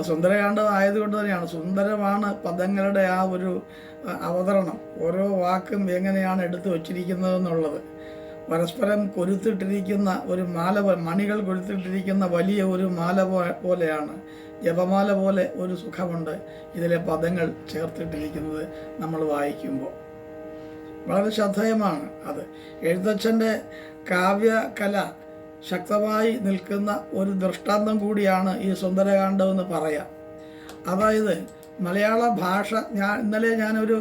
സുന്ദരകാന്ഡം ആയതുകൊണ്ട് തന്നെയാണ് സുന്ദരമാണ് പദങ്ങളുടെ ആ ഒരു അവതരണം. ഓരോ വാക്കും എങ്ങനെയാണ് എടുത്തു വച്ചിരിക്കുന്നതെന്നുള്ളത്. പരസ്പരം കൊരുത്തിട്ടിരിക്കുന്ന ഒരു മാല, മണികൾ കൊരുത്തിട്ടിരിക്കുന്ന വലിയ ഒരു മാല പോലെയാണ്, ജപമാല പോലെ ഒരു സുഖമുണ്ട് ഇതിലെ പദങ്ങൾ ചേർത്തിട്ടിരിക്കുന്നത് നമ്മൾ വായിക്കുമ്പോൾ. വളരെ ശ്രദ്ധേയമാണ് അത്. എഴുത്തച്ഛൻ്റെ കാവ്യകല ശക്തമായി നിൽക്കുന്ന ഒരു ദൃഷ്ടാന്തം കൂടിയാണ് ഈ സുന്ദരകാന്ഡം പറയാം. അതായത് മലയാള ഭാഷ, ഇന്നലെ ഞാനൊരു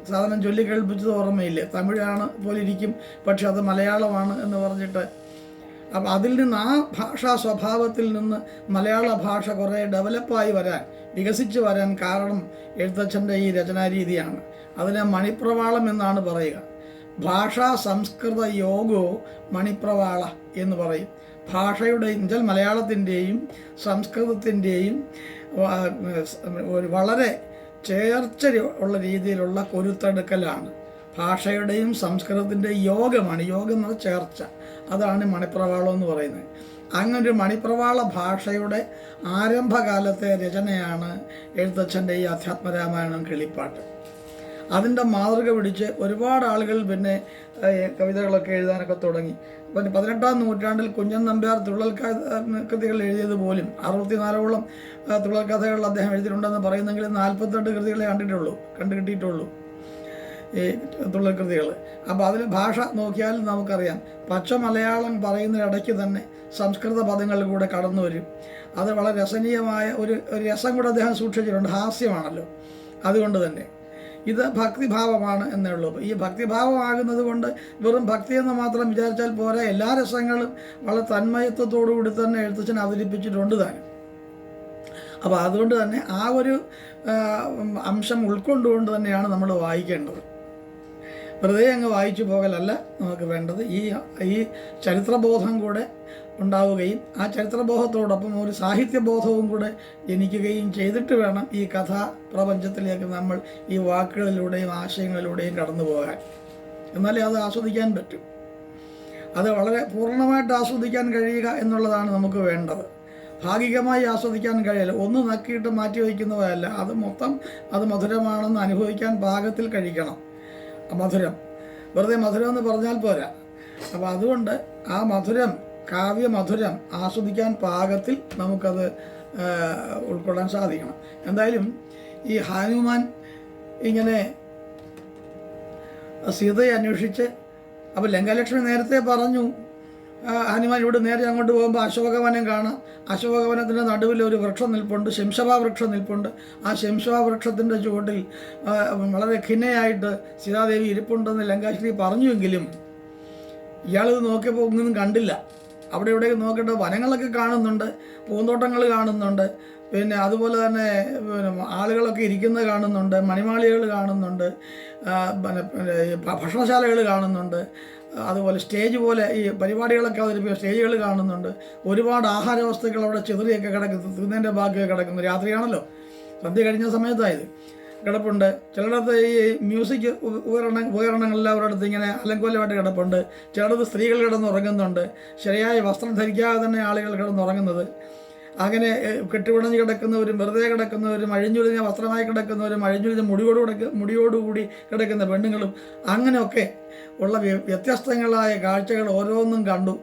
സാധനം ചൊല്ലി കേൾപ്പിച്ചത് ഓർമ്മയില്ലേ, തമിഴാണ് പോലിരിക്കും പക്ഷെ അത് മലയാളമാണ് എന്ന് പറഞ്ഞിട്ട്. അപ്പം അതിൽ നിന്ന്, ആ ഭാഷാ സ്വഭാവത്തിൽ നിന്ന് മലയാള ഭാഷ കുറേ ഡെവലപ്പായി വരാൻ, വികസിച്ച് വരാൻ കാരണം എഴുത്തച്ഛൻ്റെ ഈ രചനാരീതിയാണ്. അതിനെ മണിപ്രവാളം എന്നാണ് പറയുക. ഭാഷാ സംസ്കൃത യോഗോ മണിപ്രവാള എന്ന് പറയും. ഭാഷയുടെ എന്നുവെച്ചാൽ മലയാളത്തിൻ്റെയും സംസ്കൃതത്തിൻ്റെയും ഒരു വളരെ ചേർച്ച ഉള്ള രീതിയിലുള്ള കൊരുത്തെടുക്കലാണ്. ഭാഷയുടെയും സംസ്കൃതത്തിൻ്റെയും യോഗമാണ്. യോഗം എന്ന ചേർച്ച, അതാണ് മണിപ്രവാളം എന്ന് പറയുന്നത്. അങ്ങനൊരു മണിപ്രവാള ഭാഷയുടെ ആരംഭകാലത്തെ രചനയാണ് എഴുത്തച്ഛൻ്റെ ഈ അധ്യാത്മരാമായണം കിളിപ്പാട്ട്. അതിൻ്റെ മാതൃക പിടിച്ച് ഒരുപാട് ആളുകൾ പിന്നെ കവിതകളൊക്കെ എഴുതാനൊക്കെ തുടങ്ങി. പിന്നെ 18-ാം നൂറ്റാണ്ടിൽ കുഞ്ഞൻ നമ്പ്യാർ തുള്ളൽ കൃതികൾ എഴുതിയത് പോലും 64ഓളം തുള്ളൽ കഥകൾ അദ്ദേഹം എഴുതിയിട്ടുണ്ടെന്ന് പറയുന്നെങ്കിൽ 48 കൃതികളെ കണ്ടുകിട്ടിയിട്ടുള്ളൂ ഈ തുള്ളൽ കൃതികൾ. അപ്പോൾ അതിൽ ഭാഷ നോക്കിയാലും നമുക്കറിയാം, പച്ച മലയാളം പറയുന്നതിനിടയ്ക്ക് തന്നെ സംസ്കൃത പദങ്ങൾ കൂടെ കടന്നു വരും. അത് വളരെ രസനീയമായ ഒരു രസം കൂടെ അദ്ദേഹം സൂക്ഷിച്ചിട്ടുണ്ട്. ഹാസ്യമാണല്ലോ, അതുകൊണ്ട് തന്നെ ഇത് ഭക്തിഭാവമാണ് എന്നേ ഉള്ളൂ. ഈ ഭക്തിഭാവമാകുന്നത് കൊണ്ട് വെറും ഭക്തി എന്ന് മാത്രം വിചാരിച്ചാൽ പോരാ, എല്ലാ രസങ്ങളും വളരെ തന്മയത്വത്തോടു കൂടി തന്നെ എഴുത്തച്ഛൻ അവതരിപ്പിച്ചിട്ടുണ്ട് താനും. അപ്പോൾ അതുകൊണ്ട് തന്നെ ആ ഒരു അംശം ഉൾക്കൊണ്ടുകൊണ്ട് തന്നെയാണ് നമ്മൾ വായിക്കേണ്ടത്. വെറുതെ അങ്ങ് വായിച്ചു പോകലല്ല നമുക്ക് വേണ്ടത്. ഈ ചരിത്രബോധം കൂടെ ഉണ്ടാവുകയും ആ ചരിത്രബോധത്തോടൊപ്പം ഒരു സാഹിത്യബോധവും കൂടെ ജനിക്കുകയും ചെയ്തിട്ട് വേണം ഈ കഥാപ്രപഞ്ചത്തിലേക്ക് നമ്മൾ ഈ വാക്കുകളിലൂടെയും ആശയങ്ങളിലൂടെയും കടന്നു പോകാൻ. എന്നാലേ അത് ആസ്വദിക്കാൻ പറ്റും. അത് വളരെ പൂർണ്ണമായിട്ട് ആസ്വദിക്കാൻ കഴിയുക എന്നുള്ളതാണ് നമുക്ക് വേണ്ടത്. ഭാഗികമായി ആസ്വദിക്കാൻ കഴിയില്ല. ഒന്ന് നക്കിയിട്ട് മാറ്റി വയ്ക്കുന്നതല്ല, അത് മൊത്തം അത് മധുരമാണെന്ന് അനുഭവിക്കാൻ പാകത്തിൽ കഴിക്കണം. മധുരം വെറുതെ മധുരം എന്ന് പറഞ്ഞാൽ പോരാ. അപ്പോൾ അതുകൊണ്ട് ആ മധുരം, കാവ്യമധുരം ആസ്വദിക്കാൻ പാകത്തിൽ നമുക്കത് ഉൾക്കൊള്ളാൻ സാധിക്കണം. എന്തായാലും ഈ ഹനുമാൻ ഇങ്ങനെ സീതയെ അന്വേഷിച്ച്, അപ്പോൾ ലങ്കാലക്ഷ്മി നേരത്തെ പറഞ്ഞു ഹനുമാൻ ഇവിടെ നേരെ അങ്ങോട്ട് പോകുമ്പോൾ അശോകവനം കാണാം. അശോകവനത്തിൻ്റെ നടുവിൽ ഒരു വൃക്ഷം നിൽപ്പുണ്ട്, ശംശവാ വൃക്ഷം നിൽപ്പുണ്ട്. ആ ശംശവാ വൃക്ഷത്തിൻ്റെ ചുവട്ടിൽ വളരെ ഖിന്നയായിട്ട് സീതാദേവി ഇരിപ്പുണ്ടെന്ന് ലങ്കാശ്രീ പറഞ്ഞുവെങ്കിലും ഇയാളിത് നോക്കിയപ്പോൾ ഒന്നും കണ്ടില്ല. അവിടെ ഇവിടെയൊക്കെ നോക്കേണ്ട വനങ്ങളൊക്കെ കാണുന്നുണ്ട്, പൂന്തോട്ടങ്ങൾ കാണുന്നുണ്ട്, പിന്നെ അതുപോലെ തന്നെ ആളുകളൊക്കെ ഇരിക്കുന്നത് കാണുന്നുണ്ട്, മണിമാളികൾ കാണുന്നുണ്ട്, ഭക്ഷണശാലകൾ കാണുന്നുണ്ട്, അതുപോലെ സ്റ്റേജ് പോലെ ഈ പരിപാടികളൊക്കെ അവതരിപ്പിക്കുന്ന സ്റ്റേജുകൾ കാണുന്നുണ്ട്. ഒരുപാട് ആഹാര വസ്തുക്കൾ അവിടെ ചിതറിയൊക്കെ കിടക്കുന്നു, തിന്നതിൻ്റെ ബാക്കിയൊക്കെ കിടക്കുന്നു. രാത്രിയാണല്ലോ, സന്ധ്യ കഴിഞ്ഞ സമയത്തായത് കിടപ്പുണ്ട്. ചിലയിടത്ത് ഈ മ്യൂസിക് ഉപകരണങ്ങളെല്ലാം അടുത്ത് ഇങ്ങനെ അലങ്കോലമായിട്ട് കിടപ്പുണ്ട്. ചിലയിടത്ത് സ്ത്രീകൾ കിടന്നുറങ്ങുന്നുണ്ട്, ശരിയായ വസ്ത്രം ധരിക്കാതെ തന്നെ ആളുകൾ കിടന്നുറങ്ങുന്നത്. അങ്ങനെ കെട്ടുപിടഞ്ഞ് കിടക്കുന്നവരും വെറുതെ കിടക്കുന്നവരും അഴിഞ്ഞൊഴിഞ്ഞ വസ്ത്രമായി കിടക്കുന്നവരും അഴിഞ്ഞൊഴിഞ്ഞ മുടിയോടുകൂടി കിടക്കുന്ന പെണ്ണുങ്ങളും അങ്ങനെയൊക്കെ ഉള്ള വ്യത്യസ്തങ്ങളായ കാഴ്ചകൾ ഓരോന്നും കണ്ടു.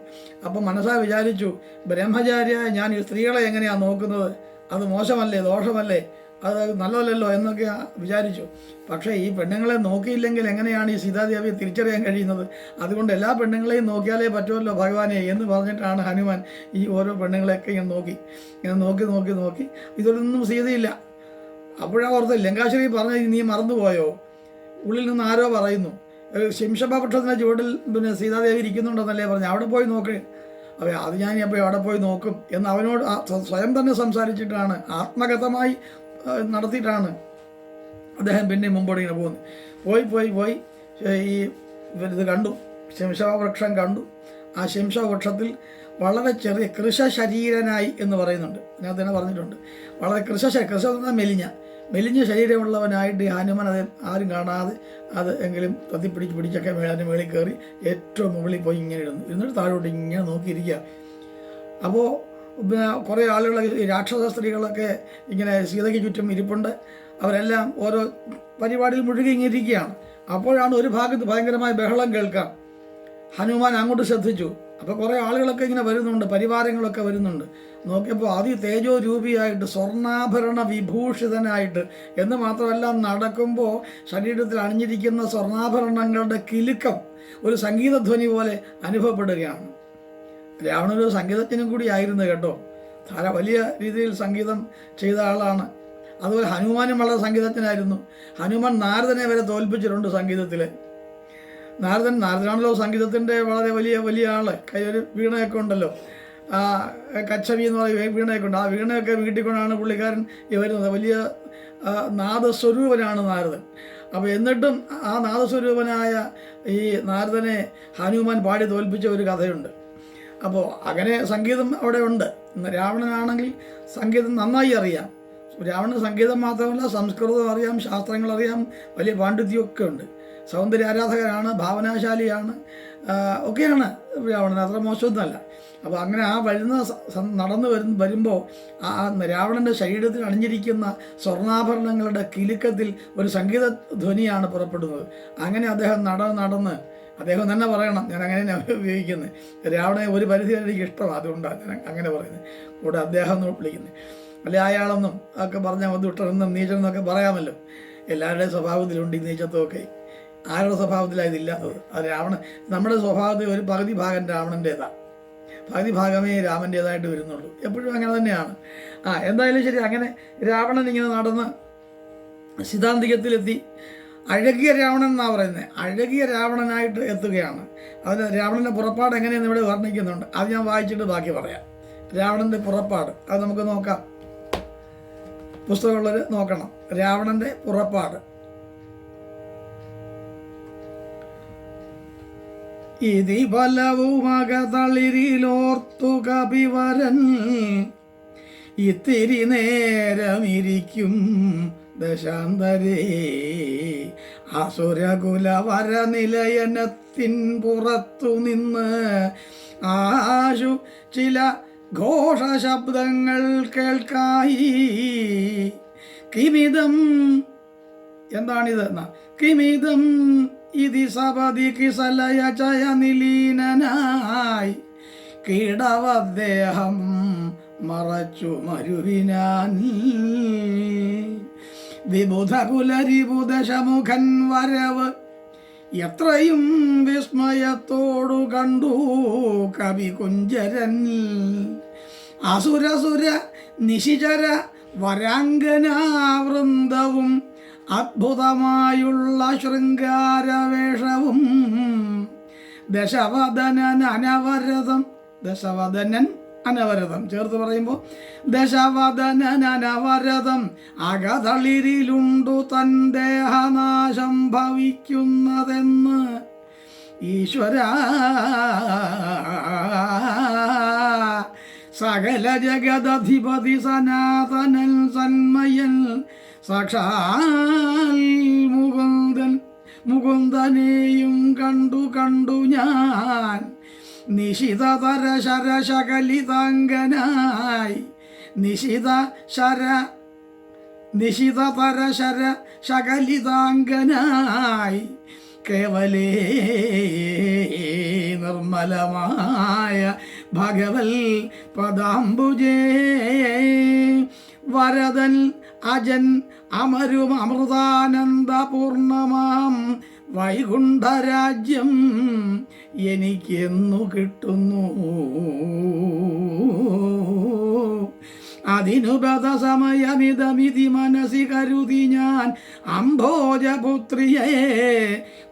അപ്പം മനസ്സാ വിചാരിച്ചു, ബ്രഹ്മചാരിയായ ഞാൻ ഈ സ്ത്രീകളെ എങ്ങനെയാണ് നോക്കുന്നത്? അത് മോശമല്ലേ, ദോഷമല്ലേ, അത് നല്ലതല്ലോ എന്നൊക്കെ വിചാരിച്ചു. പക്ഷേ ഈ പെണ്ണുങ്ങളെ നോക്കിയില്ലെങ്കിൽ എങ്ങനെയാണ് ഈ സീതാദേവിയെ തിരിച്ചറിയാൻ കഴിയുന്നത്? അതുകൊണ്ട് എല്ലാ പെണ്ണുങ്ങളെയും നോക്കിയാലേ പറ്റുമല്ലോ ഭഗവാനെ എന്ന് പറഞ്ഞിട്ടാണ് ഹനുമാൻ ഈ ഓരോ പെണ്ണുങ്ങളെയൊക്കെ ഇങ്ങനെ നോക്കി ഇതൊന്നും സീതയില്ല. അപ്പോഴാ ഓർത്ത് ലങ്കാശ്രീ പറഞ്ഞ നീ മറന്നുപോയോ? ഉള്ളിൽ നിന്ന് ആരോ പറയുന്നു, ശംശഭാപക്ഷത്തിൻ്റെ ചുവട്ടിൽ പിന്നെ സീതാദേവി ഇരിക്കുന്നുണ്ടെന്നല്ലേ പറഞ്ഞു, അവിടെ പോയി നോക്ക്. അതെ, അത് ഞാൻ അപ്പോൾ അവിടെ പോയി നോക്കും എന്ന് അവനോട് സ്വയം തന്നെ സംസാരിച്ചിട്ടാണ്, ആത്മഗതമായി നടത്തിയിട്ടാണ് അദ്ദേഹം പിന്നെ മുമ്പോട്ട് ഇങ്ങനെ പോകുന്നത്. പോയി ഈ ഇത് കണ്ടു, ശംശവൃക്ഷം കണ്ടു. ആ ശംശവൃക്ഷത്തിൽ വളരെ ചെറിയ കൃശശരീരനായി എന്ന് പറയുന്നുണ്ട്, അതിനകത്ത് തന്നെ പറഞ്ഞിട്ടുണ്ട്. വളരെ കൃശ മെലിഞ്ഞ ശരീരമുള്ളവനായിട്ട് ഈ ഹനുമാൻ അത് ആരും കാണാതെ അത് എങ്കിലും പിടിച്ചൊക്കെ മേളിൽ കയറി ഏറ്റവും മുകളിൽ പോയി ഇങ്ങനെ ഇരുന്നിട്ട് താഴോട്ട് ഇങ്ങനെ നോക്കിയിരിക്കുക. അപ്പോൾ കുറേ ആളുകൾ, ഈ രാക്ഷസ സ്ത്രീകളൊക്കെ ഇങ്ങനെ സീതയ്ക്ക് ചുറ്റും ഇരിപ്പുണ്ട്. അവരെല്ലാം ഓരോ പരിപാടിയിൽ മുഴുകിയിരിക്കുകയാണ്. അപ്പോഴാണ് ഒരു ഭാഗത്ത് ഭയങ്കരമായ ബഹളം കേൾക്കാം. ഹനുമാൻ അങ്ങോട്ട് ശ്രദ്ധിച്ചു. അപ്പോൾ കുറേ ആളുകളൊക്കെ ഇങ്ങനെ വരുന്നുണ്ട്, പരിവാരങ്ങളൊക്കെ വരുന്നുണ്ട്. നോക്കിയപ്പോൾ അതി തേജോരൂപിയായിട്ട് സ്വർണ്ണാഭരണ വിഭൂഷിതനായിട്ട്, എന്ന് മാത്രമല്ല നടക്കുമ്പോൾ ശരീരത്തിൽ അണിഞ്ഞിരിക്കുന്ന സ്വർണ്ണാഭരണങ്ങളുടെ കിലുക്കം ഒരു സംഗീതധ്വനി പോലെ അനുഭവപ്പെടുകയാണ്. രാവണനൊരു സംഗീതജ്ഞനും കൂടി ആയിരുന്നു കേട്ടോ. വലിയ രീതിയിൽ സംഗീതം ചെയ്ത ആളാണ്. അതുപോലെ ഹനുമാനും വളരെ സംഗീതജ്ഞനായിരുന്നു. ഹനുമാൻ നാരദനെ വരെ തോൽപ്പിച്ചിട്ടുണ്ട് സംഗീതത്തിൽ. നാരദനാണല്ലോ സംഗീതത്തിൻ്റെ വളരെ വലിയ ആള്. കയ്യൊരു വീണയൊക്കെ ഉണ്ടല്ലോ, കച്ചവി എന്ന് പറയുന്ന വീണയൊക്കെ ഉണ്ട്. ആ വീണയൊക്കെ വീട്ടിൽ കൊണ്ടാണ് പുള്ളിക്കാരൻ വരുന്നത്. വലിയ നാദസ്വരൂപനാണ് നാരദൻ. അപ്പോൾ എന്നിട്ടും ആ നാദസ്വരൂപനായ ഈ നാരദനെ ഹനുമാൻ പാടി തോൽപ്പിച്ച ഒരു കഥയുണ്ട്. അപ്പോൾ അങ്ങനെ സംഗീതം അവിടെ ഉണ്ട്. രാവണനാണെങ്കിൽ സംഗീതം നന്നായി അറിയാം. രാവണന് സംഗീതം മാത്രമല്ല, സംസ്കൃതം അറിയാം, ശാസ്ത്രങ്ങൾ അറിയാം, വലിയ പാണ്ഡിത്യമൊക്കെ ഉണ്ട്. സൗന്ദര്യ ആരാധകരാണ്, ഭാവനാശാലിയാണ്, ഒക്കെയാണ് രാവണൻ. അത്ര മോശമൊന്നുമല്ല. അപ്പോൾ അങ്ങനെ ആ നടന്നു വരുമ്പോൾ ആ രാവണൻ്റെ ശരീരത്തിൽ അണിഞ്ഞിരിക്കുന്ന സ്വർണ്ണാഭരണങ്ങളുടെ കിലുക്കത്തിൽ ഒരു സംഗീത ധ്വനിയാണ് പുറപ്പെടുന്നത്. അങ്ങനെ അദ്ദേഹം നടന്ന് അദ്ദേഹം തന്നെ പറയണം, ഞാൻ അങ്ങനെ ഉപയോഗിക്കുന്നത്. രാവണനെ ഒരു പരിധി എനിക്ക് ഇഷ്ടമാണ്, അതുകൊണ്ടാണ് ഞാൻ അങ്ങനെ പറയുന്നത്. കൂടെ അദ്ദേഹം എന്ന് വിളിക്കുന്നത്. അല്ലെ അയാളെന്നും ഒക്കെ പറഞ്ഞാൽ ബുദ്ധിമുട്ടെന്നും നീചനെന്നൊക്കെ പറയാമല്ലോ. എല്ലാവരുടെയും സ്വഭാവത്തിലുണ്ട് ഈ നീചത്വമൊക്കെ. ആരുടെ സ്വഭാവത്തിലാണ് ഇതില്ലാത്തത്? അത് നമ്മുടെ സ്വഭാവത്തിൽ ഒരു പകുതി ഭാഗം രാവണൻ്റേതാണ്, പകുതി ഭാഗമേ രാമൻ്റേതായിട്ട് വരുന്നുള്ളൂ. എപ്പോഴും അങ്ങനെ തന്നെയാണ്. എന്തായാലും ശരി, അങ്ങനെ രാവണൻ ഇങ്ങനെ നടന്ന് സിദ്ധാന്തികത്തിലെത്തി. അഴകിയ രാവണൻ എന്നാണ് പറയുന്നത്. അഴകിയ രാവണനായിട്ട് എത്തുകയാണ്. അതിന് രാവണൻ്റെ പുറപ്പാട് എങ്ങനെയെന്ന് ഇവിടെ വർണ്ണിക്കുന്നുണ്ട്. അത് ഞാൻ വായിച്ചിട്ട് ബാക്കി പറയാം. രാവണൻ്റെ പുറപ്പാട് അത് നമുക്ക് നോക്കാം. പുസ്തകമുള്ളവർ നോക്കണം. രാവണൻ്റെ പുറപ്പാട്. ഇതി ബലവുമകതളിരിലോർത്തു കപിവരൻ ഇത്തിരി നേരമിരിക്കും ദശാന്തരേ അസുരകുലവര നിലയനത്തിൻ പുറത്തു നിന്ന് ആശു ചില ഘോഷശബ്ദങ്ങൾ കേൾക്കായി. കിമിതം, എന്താണിത്? കിമിതം ഇതി സപതി കിസലയ ചയ നിലീനനായി കീടവദ്ദേഹം മറച്ചു മരുവിനാൻ. വിബുധകുലരിബുദശമുഖൻ വരവ് എത്രയും വിസ്മയത്തോടു കണ്ടു കവി കുഞ്ചരൻ. അസുരസുര നിശിചര വരാംഗനാവൃന്ദവും അദ്ഭുതമായുള്ള ശൃംഗാരവേഷവും ദശവദനൻ അനവരതം ചേർത്ത് പറയുമ്പോൾ ദശവദനൻ അനവരതം അകതളിരിലുണ്ടു തൻ ദേഹനാശം ഭവിക്കുന്നതെന്ന് ഈശ്വര സകല ജഗദധിപതി സനാതനൻ സന്മയൻ സാക്ഷാൽ മുകുന്ദനെയും കണ്ടു ഞാൻ നിശിതതര ശരശകലിതാംഗനായി. നിശിതതര ശകലിതാംഗനായി കേവലേ നിർമ്മലമായ ഭഗവൽ പദാംബുജേ. വരദൻ അജൻ അമരും അമൃതാനന്ദപൂർണമാം വൈകുണ്ഠരാജ്യം എനിക്കെന്നു കിട്ടുന്നു. അതിനുപത സമയമിതമിതി മനസ്സി കരുതി ഞാൻ അംഭോജപുത്രിയെ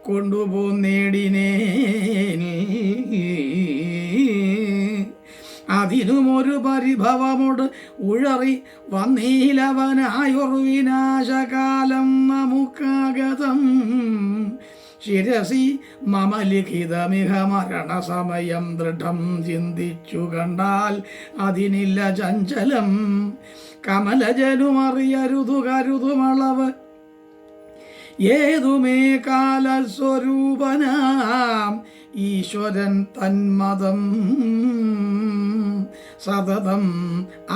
കൊണ്ടുപോന്നേടിനേൻ. അതിനുമൊരു പരിഭവമോട് ഉഴറി വന്നീലവനായൊരു വിനാശകാലം നമുക്കാഗതം. ശിരസി മമ ലിഖിതമിഹ മരണസമയം ദൃഢം ചിന്തിച്ചു കണ്ടാൽ അതിനില്ല ചഞ്ചലം. കമലജനുമറിയരുതു കരുതുമളവ് ഏതുമേ കാലസ്വരൂപനാം ഈശ്വരൻ തന്മതം. സതതം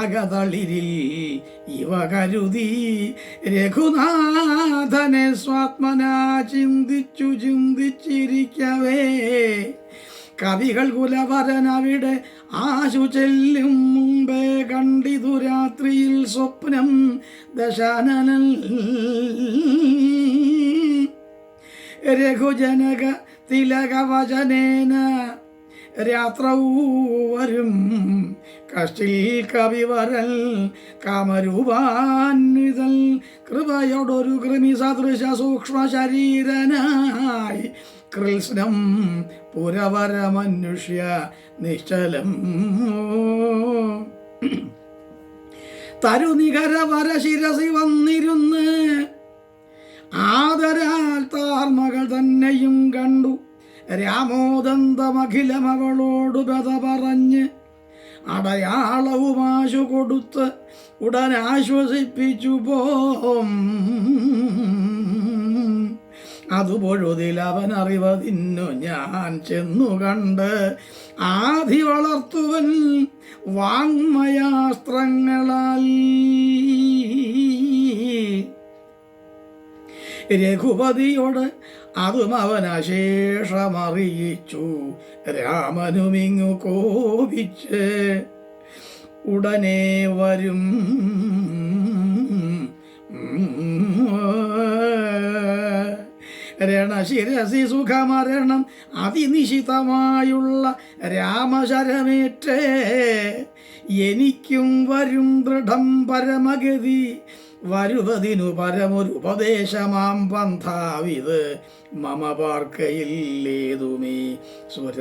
അകതളിരിൽ ഇവ കരുതി രഘുനാഥനെ സ്വാത്മനാ ചിന്തിച്ചിരിക്കവേ കവികൾ കുലവരനവിടെ ആശു ചെല്ലും മുമ്പേ കണ്ടിതു രാത്രിയിൽ സ്വപ്നം ദശാനനൽ രഘുജനക തിലകവചനേന രാത്രൗ വരും കഷ്ടിൽ കവിവരൽ കാമരൂപാന്വിതൽ കൃപയോടൊരു കൃമി സദൃശ സൂക്ഷ്മ ശരീരനായി കൃത്സ്നം പുരവരമനുഷ്യ നിശ്ചലം തരുനികര വരശിരസി വന്നിരുന്ന് ആദരാൽ താർമകൾ തന്നെയും കണ്ടു രാമോദന്തമഖിലം അവളോടു ബത പറഞ്ഞ് അടയാളവുമാശു കൊടുത്ത് ഉടൻ ആശ്വസിപ്പിച്ചു പോം അതുപൊഴുതിൽ അവൻ അറിവതിന്നു ഞാൻ ചെന്നു കണ്ട് ആധി വളർത്തുവൻ വാങ്മയാസ്ത്രങ്ങളാൽ രഘുപതിയോട് അതും അവൻ അശേഷമറിയിച്ചു രാമനുമിങ്ങു കോപിച്ച് ഉടനെ വരും രണശിരസി സുഖമരണം അതിനിശിതമായുള്ള രാമശരമേറ്റേ എനിക്കും വരും ദൃഢം പരമഗതി വരുവതിനു പരമൊരുപദേശമാം പന്ഥാവിത് മമ പാർക്കയില്ലേതുമേ സുര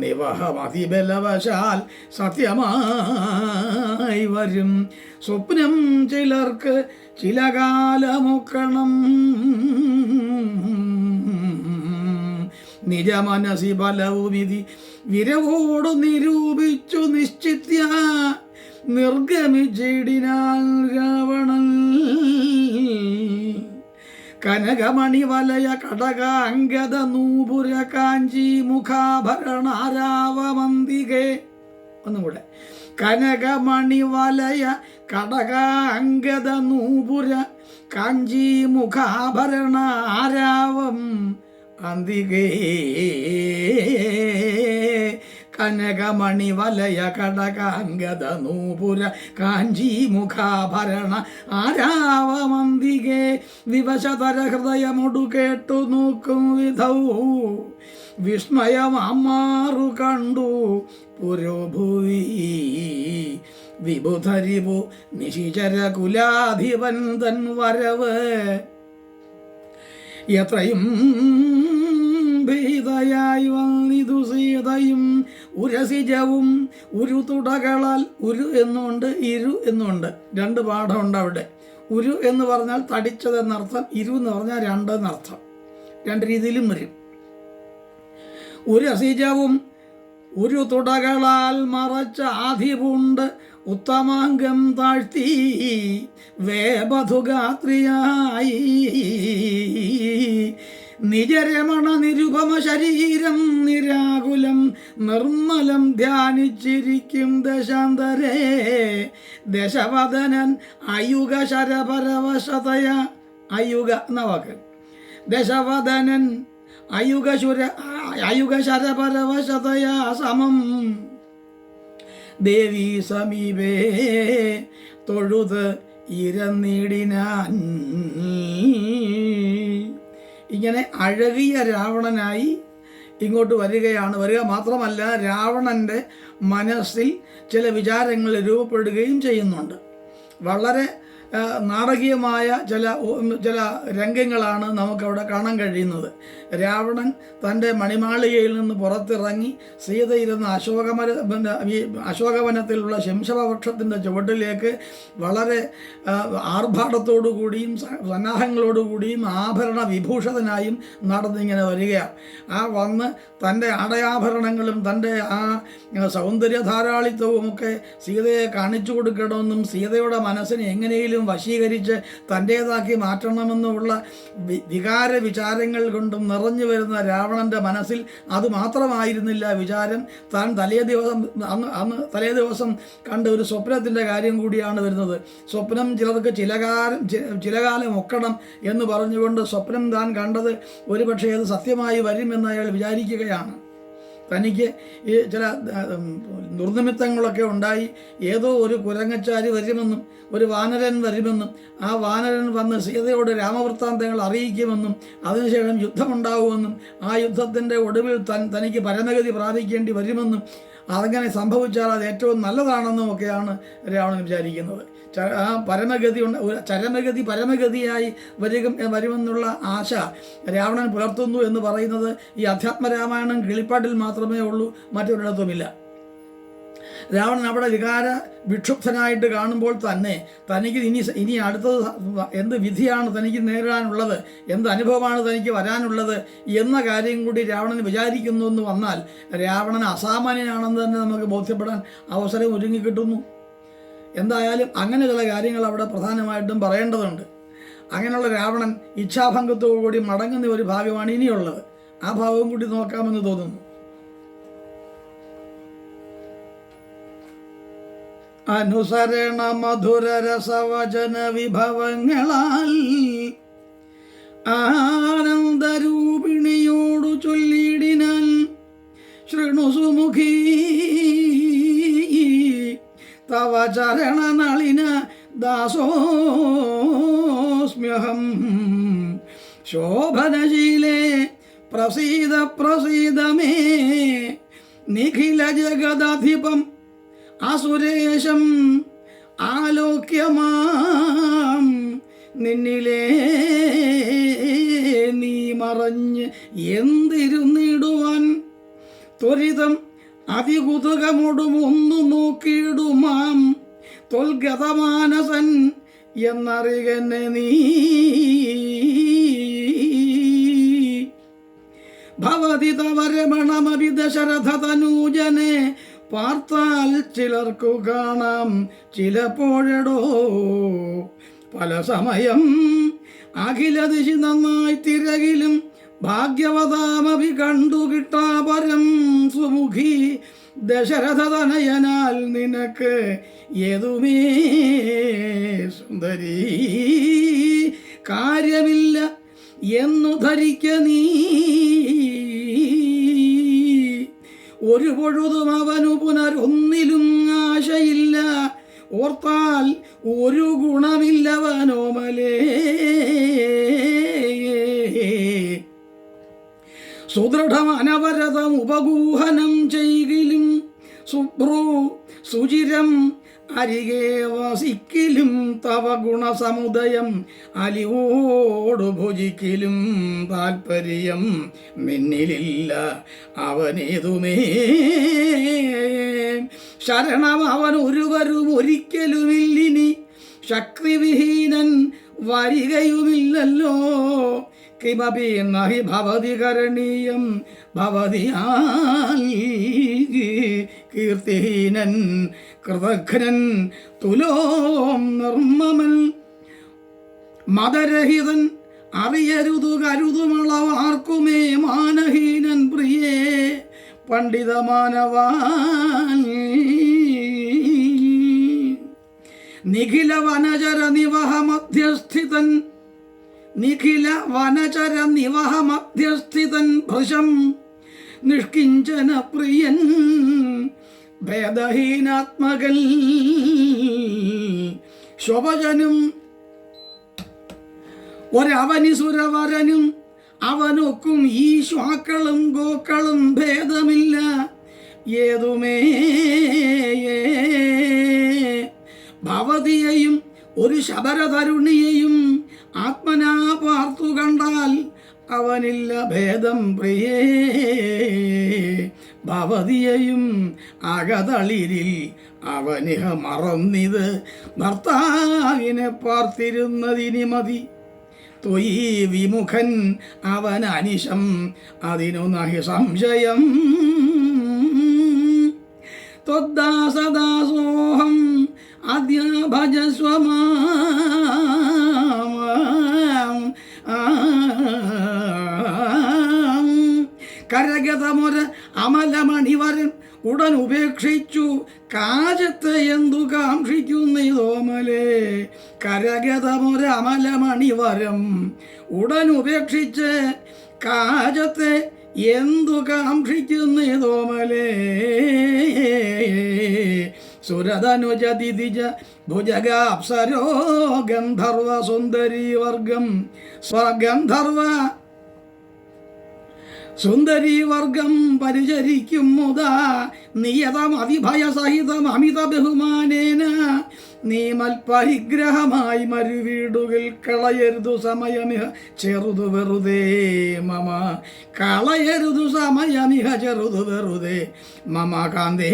നിവഹമതിബലവശാൽ സത്യമായി വരും സ്വപ്നം ചിലർക്ക് ചില കാലമൊക്കണം നിജമനസി ബലവുമിതി വിരവോടു നിരൂപിച്ചു നിശ്ചിത്യ നിർഗമിച്ചിടിനാൽ രാവണൻ കനകമണി വലയ കടകാംഗത നൂപുര കാഞ്ചി മുഖാഭരണാരാവമന്തികെ ഒന്നുകൂടെ കനകമണി വലയ കടകാംഗത നൂപുര കാഞ്ചി മുഖാഭരണാരാവം അന്തികേ കനകമണി വലയ കടകാംഗത നൂപുര കാഞ്ചി മുഖാഭരണ ആരാവമന്തികെ വിവശതര ഹൃദയമൊടു കേട്ടു നോക്കും വിധൗ വിസ്മയമാറു കണ്ടു പുരോഭുവി വിബുധരിപു നിശിചര കുലാധിപൻ തൻ വരവ് എത്രയും ഭീതയായി വന്നിതു സീതയും ഉരസിജവും ഉരു തുടകളാൽ ഉരു എന്നുണ്ട് ഇരു എന്നുണ്ട് രണ്ട് പാഠമുണ്ട് അവിടെ. ഉരു എന്ന് പറഞ്ഞാൽ തടിച്ചതെന്നർത്ഥം, ഇരു എന്ന് പറഞ്ഞാൽ രണ്ട് എന്നർത്ഥം. രണ്ട് രീതിയിലും വരും. ഉരസിജവും ഒരു തുടകളാൽ മറച്ച ആധിപുണ്ട് ഉത്തമാംഗം താഴ്ത്തി വേബധുഗാത്രിയായി നിജരമണ നിരുപമ ശരീരം നിരാകുലം നിർമ്മലം ധ്യാനിച്ചിരിക്കും ദശാന്തരേ ദശവദനൻ അയുഗ ശരപരവശതയ അയുഗ എന്ന വാക്ക് ദശവദനൻ അയുഗ ശരപരവശതയാ സമം ദേവി സമീപേ തൊഴുത് ഇരന്നിടിനാൻ. ഇങ്ങനെ അഴകിയ രാവണനായി ഇങ്ങോട്ട് വരിക മാത്രമല്ല, രാവണൻ്റെ മനസ്സിൽ ചില വിചാരങ്ങൾ രൂപപ്പെടുകയും ചെയ്യുന്നുണ്ട്. വളരെ നാടകീയമായ ചില രംഗങ്ങളാണ് നമുക്കവിടെ കാണാൻ കഴിയുന്നത്. രാവണൻ തൻ്റെ മണിമാളികയിൽ നിന്ന് പുറത്തിറങ്ങി സീതയിരുന്ന അശോകവനത്തിലുള്ള ശംശവൃക്ഷത്തിൻ്റെ ചുവട്ടിലേക്ക് വളരെ ആർഭാടത്തോടു കൂടിയും സന്നാഹങ്ങളോടുകൂടിയും ആഭരണ വിഭൂഷതനായും നടന്നിങ്ങനെ വരികയാണ്. വന്ന് തൻ്റെ ആടയാഭരണങ്ങളും തൻ്റെ ആ സൗന്ദര്യ ധാരാളിത്വവുമൊക്കെ സീതയെ കാണിച്ചു കൊടുക്കണമെന്നും സീതയുടെ മനസ്സിനെ എങ്ങനെയും എങ്ങനെയെങ്കിലും വശീകരിച്ച് തൻ്റേതാക്കി മാറ്റണമെന്നുള്ള വികാര വിചാരങ്ങൾ കൊണ്ടും നിറഞ്ഞു വരുന്ന രാവണൻ്റെ മനസ്സിൽ അതുമാത്രമായിരുന്നില്ല വിചാരം. താൻ തലേ ദിവസം കണ്ട ഒരു സ്വപ്നത്തിൻ്റെ കാര്യം കൂടിയാണ് വരുന്നത്. സ്വപ്നം ചിലർക്ക് ചില കാലം ഒക്കണം എന്ന് പറഞ്ഞുകൊണ്ട് സ്വപ്നം താൻ കണ്ടത് ഒരുപക്ഷെ അത് സത്യമായി വരുമെന്ന് അയാൾ വിചാരിക്കുകയാണ്. തനിക്ക് ഈ ചില ദുർനിമിത്തങ്ങളൊക്കെ ഉണ്ടായി. ഏതോ ഒരു കുരങ്ങച്ചാരി വരുമെന്നും ഒരു വാനരൻ വരുമെന്നും ആ വാനരൻ വന്ന് സീതയോട് രാമവൃത്താന്തങ്ങൾ അറിയിക്കുമെന്നും അതിനുശേഷം യുദ്ധമുണ്ടാവുമെന്നും ആ യുദ്ധത്തിൻ്റെ ഒടുവിൽ തനിക്ക് പരമഗതി പ്രാപിക്കേണ്ടി വരുമെന്നും അതങ്ങനെ സംഭവിച്ചാൽ അത് ഏറ്റവും നല്ലതാണെന്നും ഒക്കെയാണ് രാവണൻ വിചാരിക്കുന്നത്. ആ ചരമഗതി പരമഗതിയായി വരുമെന്നുള്ള ആശ രാവണൻ പുലർത്തുന്നു എന്ന് പറയുന്നത് ഈ അധ്യാത്മരാമായണം കിളിപ്പാട്ടിൽ മാത്രമേ ഉള്ളൂ, മറ്റൊരിടത്തുമില്ല. രാവണൻ അവിടെ വികാര വിക്ഷുബ്ധനായിട്ട് കാണുമ്പോൾ തന്നെ തനിക്ക് ഇനി അടുത്തത് എന്ത് വിധിയാണ് തനിക്ക് നേരിടാനുള്ളത്, എന്ത് അനുഭവമാണ് തനിക്ക് വരാനുള്ളത് എന്ന കാര്യം കൂടി രാവണൻ വിചാരിക്കുന്നു എന്ന് വന്നാൽ രാവണൻ അസാമാന്യനാണെന്ന് തന്നെ നമുക്ക് ബോധ്യപ്പെടാൻ അവസരം ഒരുങ്ങിക്കിട്ടുന്നു. എന്തായാലും അങ്ങനെ ചില കാര്യങ്ങൾ അവിടെ പ്രധാനമായിട്ടും പറയേണ്ടതുണ്ട്. അങ്ങനെയുള്ള രാവണൻ ഇച്ഛാഭംഗത്തോടുകൂടി മടങ്ങുന്ന ഒരു ഭാഗമാണ് ഇനിയുള്ളത്. ആ ഭാഗവും കൂടി നോക്കാമെന്ന് തോന്നുന്നു. അനുസരണ മധുര രസവചന വിഭവങ്ങളാൽ ആനന്ദരൂപിണിയോടു ചൊല്ലിടിനാൽ ശൃണുസുമുഖീ തവ ചരണനളിന ദാസോസ്മ്യഹം ശോഭനശീലേ പ്രസീദ പ്രസീദമേ നിഖില ജഗദധിപം അസുരേശം ആലോക്യമാം നിന്നിലേ നീ മറഞ്ഞ് എന്തിരുന്നിടുവാൻ ത്വരിതം അതികുതുകമൊടും ഒന്നു നോക്കിയിടുമാം തൊൽഗതമാനസൻ എന്നറികന്നെ നീ ഭവതി തവ രമണമഭി ദശരഥ തനൂജനെ പാർത്താൽ ചിലർക്കു കാണാം ചിലപ്പോഴടോ പല സമയം അഖില ദിശി നന്നായി തിരകിലും ഭാഗ്യവതാമഭി കണ്ടു കിട്ടാപരം സുമുഖി ദശരഥ തനയനാൽ നിനക്ക് ഏതുമേ സുന്ദരീ കാര്യമില്ല എന്നു ധരിക്ക നീ ഒരു പൊഴുതും അവനു പുനരൊന്നിലും ആശയില്ല ഓർത്താൽ ഒരു ഗുണമില്ലവനോമലേ സുദൃഢം അനവരതം ഉപഗൂഹനം ചെയ്കിലും സുഭ്രു സുചിരം അരികെ വസിക്കിലും തവ ഗുണസമുദയം അലിവോടു ഭുജിക്കിലും താൽപര്യം മിന്നിലില്ല അവനേതുമേ ശരണം അവൻ ഒരുവരും ഒരിക്കലുമില്ലിനി ശക്തിവിഹീനൻ വരികയുമില്ലല്ലോ കിമപി നഹി ഭവതി കരണീയം ഭവതിയാൽ കീർത്തിഹീനൻ കൃതഘ്നൻ തുലോം നിർമ്മമൻ മതരഹിതൻ അറിയരുതു കരുതുമളവാർക്കുമേ മാനഹീനൻ പ്രിയേ പണ്ഡിതമാനവാൻ നിഖില വനചര നിവഹ മധ്യസ്ഥിതൻ നിഖില വനചര നിവഹ മധ്യസ്ഥിതൻ ഭൃശം നിഷ്കിഞ്ചന പ്രിയൻ ഭേദഹീനാത്മകൻ ശോഭജനും ഒരവനിസുരവരനും അവനൊക്കും ഈ ശ്വാക്കളും ഗോക്കളും ഭേദമില്ല ഏതുമേ ഭവതിയെയും ഒരു ശബരതരുണിയെയും ആത്മനാ പാർത്തു കണ്ടാൽ അവനില്ല ഭേദം പ്രിയേ ഭവതിയെയും അകതളിരിൽ അവനിഹ മറന്നിത് ഭർത്താവിനെ പാർത്തിരുന്നതിനി മതി ത്വയി വിമുഖൻ അവൻ അനിശം അതിനു നഹി സംശയം ത്വദ്ദാസദാസോഹം അദ്യ ഭജസ്വമാ ഉടൻ ഉപേക്ഷിച്ചു കാജത്തെ എന്തു കാക്ഷിക്കുന്നോമലേ കരഗതമൊരമലമണിവരം. ഉടൻ ഉപേക്ഷിച്ച് കാജത്തെ എന്തു കാക്ഷിക്കുന്നോമലേ സുരതനുജ ദിതിജ ഭുജഗാപ്സരോ ഗന്ധർവ സുന്ദരീ വർഗം സ്വഗന്ധർവ സുന്ദരീവർഗം പരിചരിക്കും മുതാ നിയതം അതിഭയസഹിതം അമിത ബഹുമാനേന നീ മൽപരിഗ്രഹമായി മരുവീടുകൾ കളയരുതു സമയമിഹ ചെറുതു വെറുതെ മമ കളയരുതു സമയമിഹ ചെറുതു വെറുതെ മമ കാന്തേ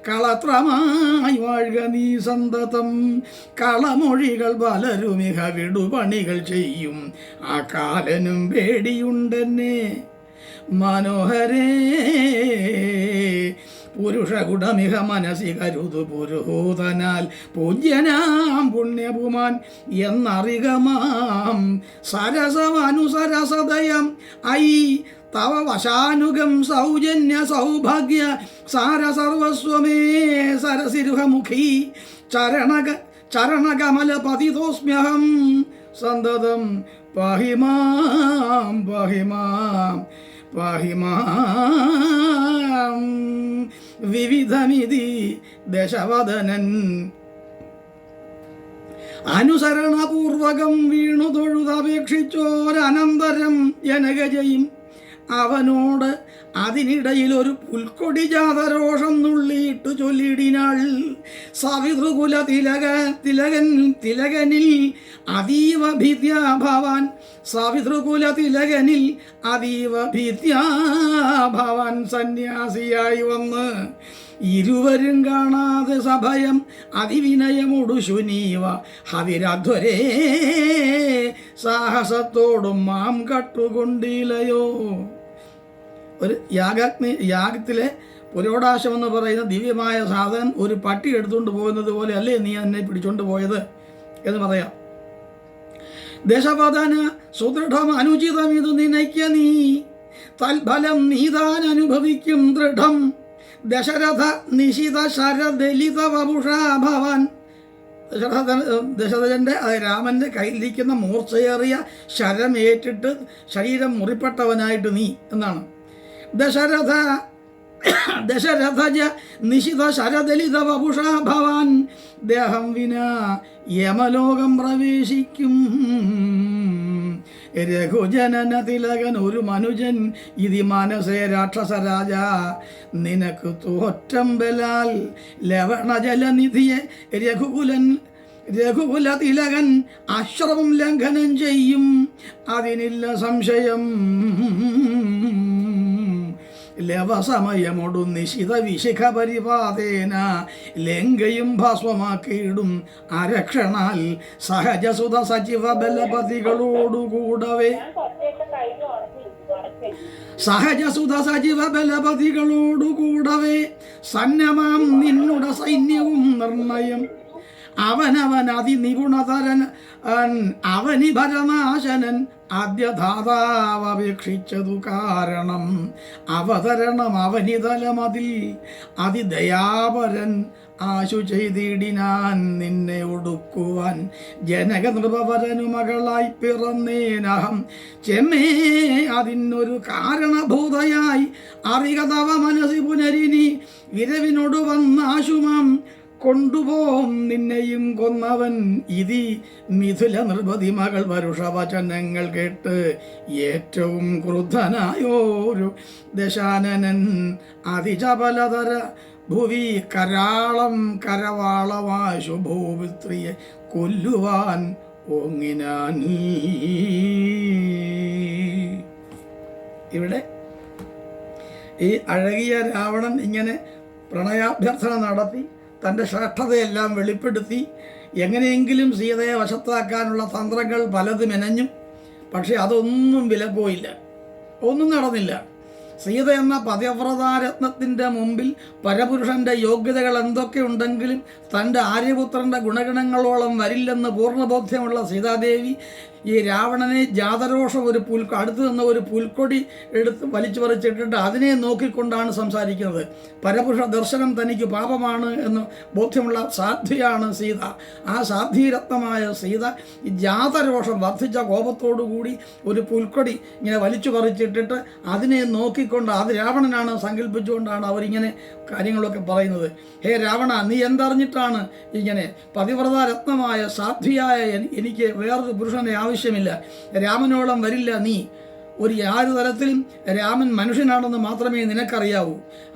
കളത്രമായി വാഴുക നീ സന്തതം കളമൊഴികൾ പലരുമിഹ വിടുപണികൾ ചെയ്യും ആ കാലനും പേടിയുണ്ടെന്നെ മനോഹരേ പുരുഷകുടമിഹ മനസി കരുതു പുരോധനാൽ പൂജ്യനാം പുണ്യപുമാൻ എന്നറികമാം സരസമനുസരസദയം ഐ തവ വശാനുഗം സൗജന്യ സൗഭാഗ്യ സാര സർവസ്വമേ സരസിരുഹമുഖി ചരണകമലപതിതോസ്മ്യഹം സന്തതം പാഹിമാം പാഹിമാം പാഹിമാം വിവിധമിതി ദശവദനൻ അനുസരണപൂർവകം വീണു തൊഴുതപേക്ഷിച്ചോരനന്തരം ജനകജയും അവനോട് അതിനിടയിൽ ഒരു പുൽക്കൊടി ജാതരോഷം നുള്ളിയിട്ട് ചൊല്ലിടിനാൾ. സവിതൃകുല തിലകനിൽ അതീവ ഭീത്യാഭവാൻ സവിതൃകുല തിലകനിൽ അതീവ ഭീത്യാഭവാൻ സന്യാസിയായി വന്ന് ഇരുവരും കാണാതെ സഭയം അതിവിനയമൊടു ശുനീവ ഹവിരധ്വരേ സാഹസത്തോടും മാം കട്ടുകൊണ്ടില്ലയോ. ഒരു യാഗത്തിലെ പുരോടാശം എന്ന് പറയുന്ന ദിവ്യമായ സാധനം ഒരു പട്ടി എടുത്തുകൊണ്ട് പോകുന്നത് പോലെ അല്ലേ നീ എന്നെ പിടിച്ചുകൊണ്ട് പോയത് എന്ന് പറയാം. ദശപദന സുദൃഢം അനുചിതം ഇതു നിനയ്ക്ക നീ തൽഫലം നീതാൻ അനുഭവിക്കും ദൃഢം ദശരഥ നിശിത ശരദലിത വപുഷാ ഭവാൻ. ദശരഥൻ്റെ രാമൻ്റെ കയ്യിലിരിക്കുന്ന മൂർച്ചയേറിയ ശരമേറ്റിട്ട് ശരീരം മുറിപ്പെട്ടവനായിട്ട് നീ എന്നാണ്. ദശരഥജ നിശിത ശരദലിത വപുഷാ ഭവാൻ ദേഹം വിനാ യമലോകം പ്രവേശിക്കും. രഘുജനന തിലകൻ ഒരു മനുജൻ ഇതി മനസേ രാക്ഷസരാജ നിനക്ക് തോറ്റമ്പലാൽ ലവണജലനിധിയെ രഘുകുല തിലകൻ ആശ്രമം ലംഘനം ചെയ്യും അതിനില്ല സംശയം. ലവസമയമൊടു നിശിത വിശിഖ പരിപാതേന ലങ്കയും ഭസ്വമാക്കിയിടും അരക്ഷണാൽ സഹജസുത സജീവ ബലപതികളോടുകൂടവേ സന്നമാം നിന്നുട സൈന്യവും നിർണയം അവനവൻ അതിനിപുണതരൻ അവനിഭരനാശനൻ ആദ്യധാതാവപേക്ഷിച്ചതു കാരണം അവതരണം അവനിതലമതിൽ അതിദയാപരൻ ആശു ചെയ്തിടിനാൻ നിന്നെ ഒടുക്കുവാൻ ജനക നൃപവരനു മകളായി പിറന്നേനഹം ചെമ്മേ അതിനൊരു കാരണഭൂതയായി അറിക തവ മനസ്സി പുനരിനി ഇരവിനോട് വന്നാശുമാം കൊണ്ടുപോം നിന്നെയും കൊന്നവൻ ഇതി മിഥുല നൃപതി മകൾ പരുഷവചനങ്ങൾ കേട്ട് ഏറ്റവും ക്രുദ്ധനായോരു ദശാനനൻ അതിചപലതര ഭുവി കരാളം കരവാളവാശു ഭൂപുത്രിയെ കൊല്ലുവാൻ ഓങ്ങിനാൻ. ഇവിടെ ഈ അഴകിയ രാവണൻ ഇങ്ങനെ പ്രണയാഭ്യർത്ഥന നടത്തി തൻ്റെ ശ്രേഷ്ഠതയെല്ലാം വെളിപ്പെടുത്തി എങ്ങനെയെങ്കിലും സീതയെ വശത്താക്കാനുള്ള തന്ത്രങ്ങൾ പലതും മെനഞ്ഞു. പക്ഷെ അതൊന്നും വില പോയില്ല, ഒന്നും നടന്നില്ല. സീത എന്ന പതിവ്രതാരത്നത്തിൻ്റെ മുമ്പിൽ പരപുരുഷൻ്റെ യോഗ്യതകൾ എന്തൊക്കെ ഉണ്ടെങ്കിലും തൻ്റെ ആര്യപുത്രൻ്റെ ഗുണഗണങ്ങളോളം വരില്ലെന്ന് പൂർണ്ണബോധ്യമുള്ള സീതാദേവി ഈ രാവണനെ ജാതരോഷം ഒരു അടുത്ത് നിന്ന് ഒരു പുൽക്കൊടി എടുത്ത് വലിച്ചു പറിച്ചിട്ടിട്ട് അതിനെ നോക്കിക്കൊണ്ടാണ് സംസാരിക്കുന്നത്. പരപുരുഷ ദർശനം തനിക്ക് പാപമാണ് എന്ന് ബോധ്യമുള്ള സാധ്വിയാണ് സീത. ആ സാധ്വീരത്നമായ സീത ഈ ജാതരോഷം വർദ്ധിച്ച കോപത്തോടുകൂടി ഒരു പുൽക്കൊടി ഇങ്ങനെ വലിച്ചു പറിച്ചിട്ടിട്ട് അതിനെ നോക്കിക്കൊണ്ട്, അത് രാവണനാണ് സങ്കല്പിച്ചുകൊണ്ടാണ് അവരിങ്ങനെ കാര്യങ്ങളൊക്കെ പറയുന്നത്. ഹേ രാവണ, നീ എന്തറിഞ്ഞിട്ടാണ് ഇങ്ങനെ? പതിവ്രത രത്നമായ സാധ്വിയായ എനിക്ക് വേറൊരു പുരുഷനെ ആവശ്യമില്ല. രാമനോളം വരില്ല നീ. യാതൊരു തരത്തിലും രാമൻ മനുഷ്യനാണെന്ന് മാത്രമേ നിനക്കറിയാവൂ.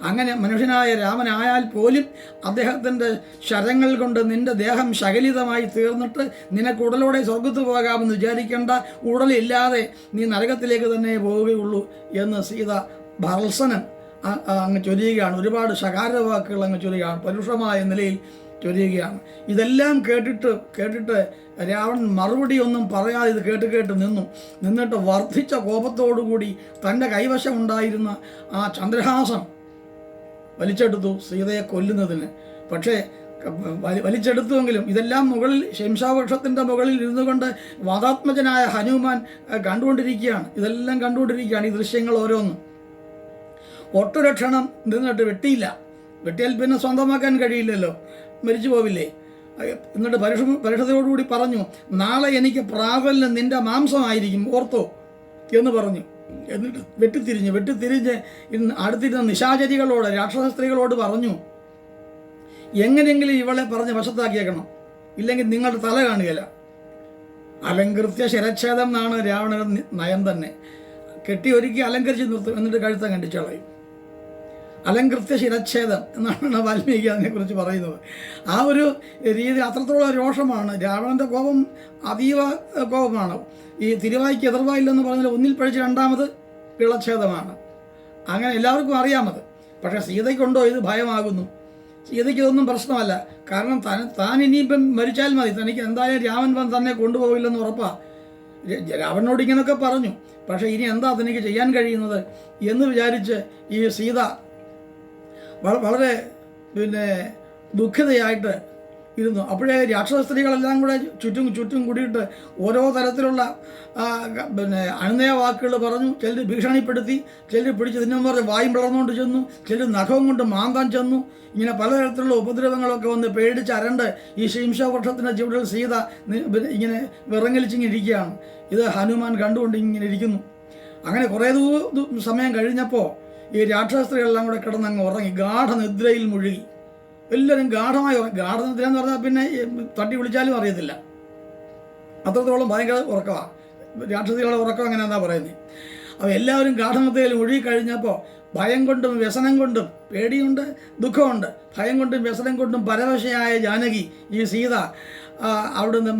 അങ്ങനെ മനുഷ്യനായ രാമനായാൽ പോലും അദ്ദേഹത്തിൻ്റെ ശരങ്ങൾ കൊണ്ട് നിന്റെ ദേഹം ശകലിതമായി തീർന്നിട്ട് നിനക്ക് ഉടലോടെ സ്വർഗത്ത് പോകാമെന്ന് വിചാരിക്കേണ്ട. ഉടലില്ലാതെ നീ നരകത്തിലേക്ക് തന്നെ പോവുകയുള്ളൂ എന്ന് സീത ഭർസനം അങ്ങ് ചൊരിയുകയാണ്. ഒരുപാട് ശകാരവാക്കുകൾ അങ്ങ് ചൊരിയുകയാണ്, പരുഷമായ നിലയിൽ ചൊരിയുകയാണ്. ഇതെല്ലാം കേട്ടിട്ട് രാവണൻ മറുപടി ഒന്നും പറയാതെ ഇത് കേട്ട് നിന്നിട്ട് വർദ്ധിച്ച കോപത്തോടുകൂടി തൻ്റെ കൈവശം ഉണ്ടായിരുന്ന ആ ചന്ദ്രഹാസം വലിച്ചെടുത്തു സീതയെ കൊല്ലുന്നതിന്. പക്ഷേ വലിച്ചെടുത്തുവെങ്കിലും ഇതെല്ലാം മുകളിൽ ശംശാവൃക്ഷത്തിൻ്റെ മുകളിൽ ഇരുന്നു കൊണ്ട് വാദാത്മജനായ ഹനുമാൻ കണ്ടുകൊണ്ടിരിക്കുകയാണ്. ഇതെല്ലാം കണ്ടുകൊണ്ടിരിക്കുകയാണ്, ഈ ദൃശ്യങ്ങൾ ഓരോന്നും. ഒട്ടൊരു ക്ഷണം നിന്നിട്ട് വെട്ടിയാൽ പിന്നെ സ്വന്തമാക്കാൻ കഴിയില്ലല്ലോ, മരിച്ചു പോവില്ലേ. എന്നിട്ട് പരുഷതയോടുകൂടി പറഞ്ഞു, നാളെ എനിക്ക് പ്രാബല്യം നിന്റെ മാംസമായിരിക്കും, ഓർത്തോ എന്ന് പറഞ്ഞു. എന്നിട്ട് വെട്ടിത്തിരിഞ്ഞ് അടുത്തിരുന്ന നിശാചരികളോട്, രാക്ഷസ സ്ത്രീകളോട് പറഞ്ഞു, എങ്ങനെയെങ്കിലും ഇവളെ പറഞ്ഞ് വശത്താക്കിയേക്കണം, ഇല്ലെങ്കിൽ നിങ്ങളുടെ തല കാണുകയില്ല. അലങ്കൃത്യ ശിരച്ഛേദം എന്നാണ് രാവണന്റെ നയം തന്നെ. കെട്ടി ഒരുക്കി അലങ്കരിച്ച് നിർത്തും, എന്നിട്ട് കഴുത്ത കണ്ടിച്ചളയും. അലങ്കൃത്യ ശിരച്ഛേദം എന്നാണ് വാൽമീകി അതിനെക്കുറിച്ച് പറയുന്നത്. ആ ഒരു രീതി, അത്രത്തോളം രോഷമാണ് രാവണൻ്റെ കോപം. അതീവ കോപമാണ്. ഈ തിരുവായ്ക്ക് എതിർവായില്ലെന്ന് പറഞ്ഞാൽ ഒന്നിൽ പഴിച്ച് രണ്ടാമത് പിളച്ഛേദമാണ്. അങ്ങനെ എല്ലാവർക്കും അറിയാമത്. പക്ഷേ സീതയ്ക്കുണ്ടോ ഇത് ഭയമാകുന്നു? സീതയ്ക്ക് ഇതൊന്നും പ്രശ്നമല്ല. കാരണം താൻ ഇനിയിപ്പം മരിച്ചാൽ മതി, തനിക്ക് എന്തായാലും രാമൻ തന്നെ കൊണ്ടുപോകില്ലെന്ന് ഉറപ്പാണ്. രാവണനോട് ഇങ്ങനെയൊക്കെ പറഞ്ഞു. പക്ഷേ ഇനി എന്താ തനിക്ക് ചെയ്യാൻ കഴിയുന്നത് എന്ന് വിചാരിച്ച് ഈ സീത വളരെ ദുഃഖിതയായിട്ട് ഇരുന്നു. അപ്പോഴേ രാക്ഷസ സ്ത്രീകളെല്ലാം കൂടെ ചുറ്റും കൂടിയിട്ട് ഓരോ തരത്തിലുള്ള അനുനയ വാക്കുകൾ പറഞ്ഞു. ചിലർ ഭീഷണിപ്പെടുത്തി, ചിലർ പിടിച്ച് തിന്നെന്ന് പറഞ്ഞ് വായും പിളർന്നുകൊണ്ട് ചെന്നു, ചിലർ നഖവും കൊണ്ട് മാന്താൻ ചെന്നു. ഇങ്ങനെ പലതരത്തിലുള്ള ഉപദ്രവങ്ങളൊക്കെ വന്ന് പേടിച്ച് അരണ്ട് ഈ ശംശവൃക്ഷത്തിൻ്റെ ചുവട്ടിൽ സീത ഇങ്ങനെ വിറങ്ങലിച്ചിങ്ങനെ ഇരിക്കുകയാണ്. ഇത് ഹനുമാൻ കണ്ടുകൊണ്ട് ഇങ്ങനെ ഇരിക്കുന്നു. അങ്ങനെ കുറേ സമയം കഴിഞ്ഞപ്പോൾ ഈ രാക്ഷസ സ്ത്രീകളെല്ലാം കൂടെ കിടന്നങ്ങ് ഉറങ്ങി, ഗാഠനിദ്രയിൽ മുഴുകി. എല്ലാവരും ഗാഠമായി ഉറങ്ങി. ഗാഠനിദ്ര എന്ന് പറഞ്ഞാൽ പിന്നെ തട്ടി വിളിച്ചാലും അറിയത്തില്ല, അത്രത്തോളം ഭയങ്കര ഉറക്കമാണ്. രാക്ഷസികളുടെ ഉറക്കം അങ്ങനെ എന്താ പറയുന്നത്. അപ്പോൾ എല്ലാവരും ഗാഠനിദ്രയിൽ മുഴുകി കഴിഞ്ഞപ്പോൾ ഭയം കൊണ്ടും വ്യസനം കൊണ്ടും, പേടിയുണ്ട്, ദുഃഖമുണ്ട്, ഭയം കൊണ്ടും വ്യസനം കൊണ്ടും പരവശയായ ജാനകി, ഈ സീത അവിടുന്ന്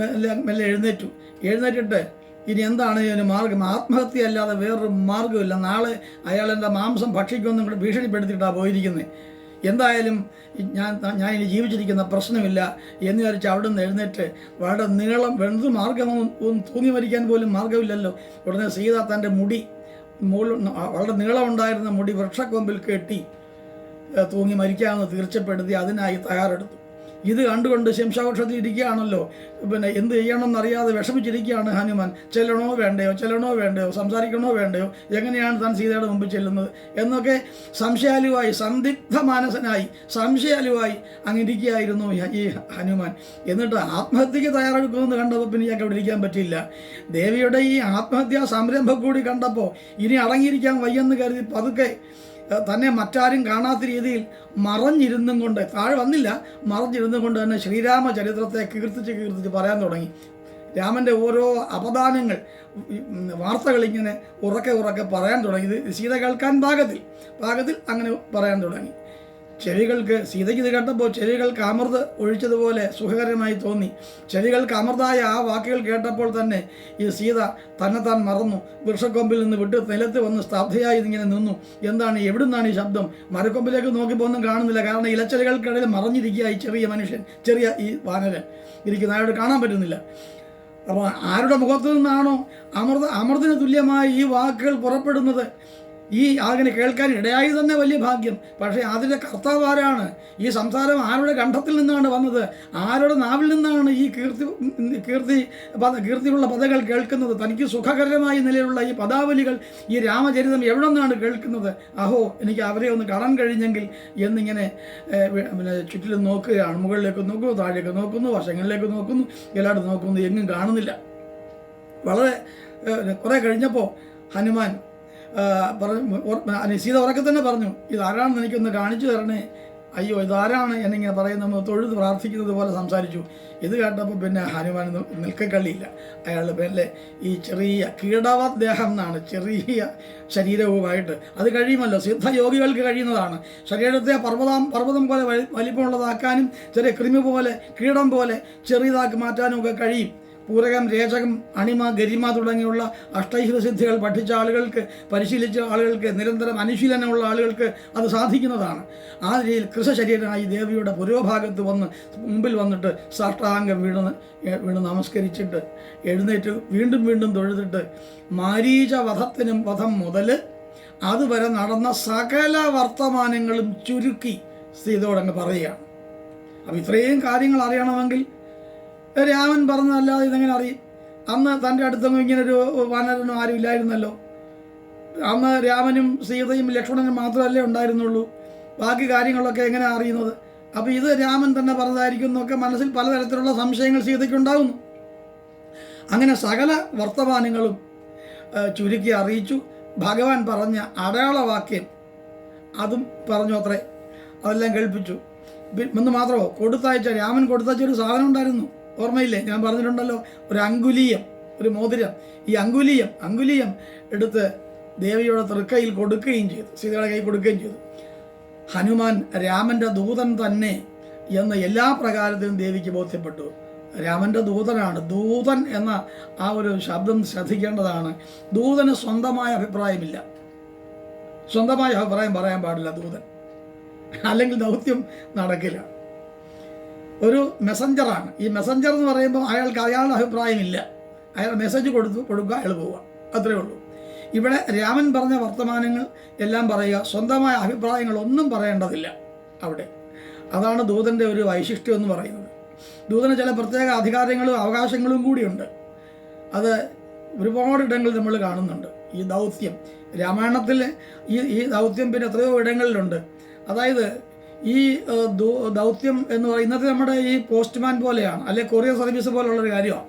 മെല്ലെ എഴുന്നേറ്റിട്ട് ഇനി എന്താണ് ഇതിന് മാർഗം? ആത്മഹത്യ അല്ലാതെ വേറൊരു മാർഗ്ഗമില്ല. നാളെ അയാൾ എൻ്റെ മാംസം ഭക്ഷിക്കുമെന്നും കൂടെ ഭീഷണിപ്പെടുത്തിയിട്ടാണ് പോയിരിക്കുന്നത്. എന്തായാലും ഞാൻ ഇനി ജീവിച്ചിരിക്കുന്ന പ്രശ്നമില്ല എന്ന് വിചാരിച്ച് അവിടെ നിന്ന് എഴുന്നേറ്റ് വളരെ നീളം വെന്ത് മാർഗമൊന്നും തൂങ്ങി മരിക്കാൻ പോലും മാർഗമില്ലല്ലോ. ഉടനെ സീത തൻ്റെ മുടി വളരെ നീളമുണ്ടായിരുന്ന മുടി വൃക്ഷക്കൊമ്പിൽ കെട്ടി തൂങ്ങി മരിക്കാമെന്ന് തീർച്ചപ്പെടുത്തി അതിനായി തയ്യാറെടുത്തു. ഇത് കണ്ടുകൊണ്ട് ശംശാവൃക്ഷത്തിൽ ഇരിക്കുകയാണല്ലോ. പിന്നെ എന്ത് ചെയ്യണമെന്നറിയാതെ വിഷമിച്ചിരിക്കുകയാണ് ഹനുമാൻ. ചെല്ലണോ വേണ്ടയോ, സംസാരിക്കണോ വേണ്ടയോ, എങ്ങനെയാണ് താൻ സീതയുടെ മുമ്പിൽ ചെല്ലുന്നത് എന്നൊക്കെ സംശയാലുവായി, സന്ദിഗ്ധ മാനസനായി, സംശയാലുവായി അങ്ങിരിക്കുകയായിരുന്നു ഈ ഹനുമാൻ. എന്നിട്ട് ആത്മഹത്യക്ക് തയ്യാറെടുക്കുമെന്ന് കണ്ടപ്പോൾ പിന്നെ ഇയാൾക്ക് അവിടെ ഇരിക്കാൻ പറ്റിയില്ല. ദേവിയുടെ ഈ ആത്മഹത്യാ സംരംഭം കൂടി കണ്ടപ്പോൾ ഇനി അടങ്ങിയിരിക്കാൻ വയ്യെന്ന് കരുതി പതുക്കെ തന്നെ മറ്റാരും കാണാത്ത രീതിയിൽ മറഞ്ഞിരുന്നും കൊണ്ട്, താഴെ വന്നില്ല, മറഞ്ഞിരുന്നും കൊണ്ട് തന്നെ ശ്രീരാമചരിത്രത്തെ കീർത്തിച്ച് പറയാൻ തുടങ്ങി. രാമൻ്റെ ഓരോ അപദാനങ്ങൾ, വാർത്തകൾ ഇങ്ങനെ ഉറക്കെ പറയാൻ തുടങ്ങി. ഇത് സീത കേൾക്കാൻ പാകത്തിൽ അങ്ങനെ പറയാൻ തുടങ്ങി. സീതയ്ക്ക് ഇത് കേട്ടപ്പോൾ ചെവികൾക്ക് അമൃത് ഒഴിച്ചതുപോലെ സുഖകരമായി തോന്നി. ചെവികൾക്ക് അമൃതായ ആ വാക്കുകൾ കേട്ടപ്പോൾ തന്നെ ഈ സീത തന്നെത്താൻ മറന്നു. വൃക്ഷക്കൊമ്പിൽ നിന്ന് വിട്ട് നിലത്ത് വന്ന് സ്തബ്ധയായി ഇങ്ങനെ നിന്നു. എന്താണ്, എവിടുന്നാണ് ഈ ശബ്ദം? മരക്കൊമ്പിലേക്ക് നോക്കിയപ്പോൾ ഒന്നും കാണുന്നില്ല. കാരണം ഇലച്ചെടികൾക്കിടയിൽ മറഞ്ഞിരിക്കുക ഈ ചെറിയ മനുഷ്യൻ, ചെറിയ ഈ വാനരൻ ഇരിക്കുന്ന അയാളോട് കാണാൻ പറ്റുന്നില്ല. അപ്പോൾ ആരുടെ മുഖത്തു നിന്നാണോ അമൃതിന് തുല്യമായ ഈ വാക്കുകൾ പുറപ്പെടുന്നത് ഈ അങ്ങനെ കേൾക്കാൻ ഇടയായി തന്നെ വലിയ ഭാഗ്യം. പക്ഷേ അതിൻ്റെ കർത്താവ് ആരാണ്? ഈ സംസാരം ആരുടെ കണ്ഠത്തിൽ നിന്നാണ് വന്നത്? ആരുടെ നാവിൽ നിന്നാണ് ഈ കീർത്തിയുള്ള പദങ്ങൾ കേൾക്കുന്നത്? തനിക്ക് സുഖകരമായ നിലയിലുള്ള ഈ പദാവലികൾ, ഈ രാമചരിതം എവിടെ നിന്നാണ് കേൾക്കുന്നത്? അഹോ, എനിക്ക് അവരെ ഒന്ന് കാണാൻ കഴിഞ്ഞെങ്കിൽ എന്നിങ്ങനെ ചുറ്റിലും നോക്കുകയാണ്. മുകളിലേക്ക് നോക്കുന്നു, താഴേക്ക് നോക്കുന്നു, വശങ്ങളിലേക്ക് നോക്കുന്നു, എല്ലായിടും നോക്കുന്നു, എങ്ങും കാണുന്നില്ല. വളരെ കുറേ കഴിഞ്ഞപ്പോൾ ഹനുമാൻ പറഞ്ഞു, സീത ഉറക്കെ തന്നെ പറഞ്ഞു, ഇതാരാണെന്ന് എനിക്കൊന്ന് കാണിച്ചു തരണേ. അയ്യോ, ഇതാരാണ് എന്നിങ്ങനെ പറയുന്ന തൊഴുത് പ്രാർത്ഥിക്കുന്നത് പോലെ സംസാരിച്ചു. ഇത് കേട്ടപ്പോൾ പിന്നെ ഹനുമാൻ നിൽക്കക്കള്ളിയില്ല. അയാൾ പിന്നെ ഈ ചെറിയ കീടവദ്ദേഹം എന്നാണ്, ചെറിയ ശരീരവുമായിട്ട് അത് കഴിയുമല്ലോ, സിദ്ധയോഗികൾക്ക് കഴിയുന്നതാണ്. ശരീരത്തെ പർവ്വതം പോലെ വലിപ്പമുള്ളതാക്കാനും ചെറിയ കൃമി പോലെ, കീടം പോലെ ചെറിയതാക്കി മാറ്റാനും ഒക്കെ കഴിയും. പൂരകം, രേചകം, അണിമ, ഗരിമ തുടങ്ങിയുള്ള അഷ്ടൈശ്വരസിദ്ധികൾ പഠിച്ച ആളുകൾക്ക്, പരിശീലിച്ച ആളുകൾക്ക്, നിരന്തരം അനുശീലനമുള്ള ആളുകൾക്ക് അത് സാധിക്കുന്നതാണ്. ആ രീതിയിൽ കൃഷശരീരനായി ദേവിയുടെ പുരോഭാഗത്ത് മുമ്പിൽ വന്നിട്ട് സാഷ്ടാംഗം വീണ് നമസ്കരിച്ചിട്ട് എഴുന്നേറ്റ് വീണ്ടും തൊഴുതിട്ട് മാരീച വധം മുതൽ അതുവരെ നടന്ന സകല വർത്തമാനങ്ങളും ചുരുക്കി സീതയോടങ്ങ് പറയുകയാണ്. അപ്പം ഇത്രയും കാര്യങ്ങൾ അറിയണമെങ്കിൽ രാമൻ പറഞ്ഞതല്ലാതെ ഇതെങ്ങനെ അറിയും? അന്ന് തൻ്റെ അടുത്തൊന്നും ഇങ്ങനൊരു വാനരനും ആരും ഇല്ലായിരുന്നല്ലോ. അന്ന് രാമനും സീതയും ലക്ഷ്മണനും മാത്രമല്ലേ ഉണ്ടായിരുന്നുള്ളൂ. ബാക്കി കാര്യങ്ങളൊക്കെ എങ്ങനെ അറിയുന്നത്? അപ്പോൾ ഇത് രാമൻ തന്നെ പറഞ്ഞതായിരിക്കും എന്നൊക്കെ മനസ്സിൽ പലതരത്തിലുള്ള സംശയങ്ങൾ സീതയ്ക്കുണ്ടാകുന്നു. അങ്ങനെ സകല വർത്തമാനങ്ങളും ചുരുക്കി അറിയിച്ചു. ഭഗവാൻ പറഞ്ഞ അടയാളവാക്യം അതും പറഞ്ഞു അത്രേ, അതെല്ലാം കേൾപ്പിച്ചു. എന്ന് മാത്രമോ, രാമൻ കൊടുത്തയച്ച ഒരു സാധനം ഉണ്ടായിരുന്നു, ഓർമ്മയില്ലേ? ഞാൻ പറഞ്ഞിട്ടുണ്ടല്ലോ, ഒരു അങ്കുലീയം, ഒരു മോതിരം. ഈ അങ്കുലീയം എടുത്ത് ദേവിയുടെ തൃക്കൈയിൽ കൊടുക്കുകയും ചെയ്തു, സീതയുടെ കൈ കൊടുക്കുകയും ചെയ്തു. ഹനുമാൻ രാമൻ്റെ ദൂതൻ തന്നെ എന്ന് എല്ലാ പ്രകാരത്തിലും ദേവിക്ക് ബോധ്യപ്പെട്ടു. രാമൻ്റെ ദൂതനാണ്. ദൂതൻ എന്ന ആ ഒരു ശബ്ദം ശ്രദ്ധിക്കേണ്ടതാണ്. ദൂതന് സ്വന്തമായ അഭിപ്രായമില്ല, സ്വന്തമായ അഭിപ്രായം പറയാൻ പാടില്ല ദൂതൻ, അല്ലെങ്കിൽ ദൗത്യം നടക്കില്ല. ഒരു മെസ്സഞ്ചറാണ്. ഈ മെസ്സഞ്ചർ എന്ന് പറയുമ്പോൾ അയാളുടെ അഭിപ്രായമില്ല. അയാൾ മെസ്സേജ് കൊടുക്കുക, അയാൾ പോവുക, അത്രയേ ഉള്ളൂ. ഇവിടെ രാമൻ പറഞ്ഞ വർത്തമാനങ്ങൾ എല്ലാം പറയുക, സ്വന്തമായ അഭിപ്രായങ്ങളൊന്നും പറയേണ്ടതില്ല അവിടെ. അതാണ് ദൂതൻ്റെ ഒരു വൈശിഷ്ട്യം എന്ന് പറയുന്നത്. ദൂതന് ചില പ്രത്യേക അധികാരങ്ങളും അവകാശങ്ങളും കൂടിയുണ്ട്. അത് ഒരുപാട് ഇടങ്ങളിൽ നമ്മൾ കാണുന്നുണ്ട്. ഈ ദൗത്യം രാമായണത്തിൽ ഈ ദൗത്യം പിന്നെ എത്രയോ ഇടങ്ങളിലുണ്ട്. അതായത് ഈ ദൗത്യം എന്ന് പറയുന്നത് ഇന്നത്തെ നമ്മുടെ ഈ പോസ്റ്റ്മാൻ പോലെയാണ്, അല്ലെ കൊറിയർ സർവീസ് പോലുള്ളൊരു കാര്യമാണ്.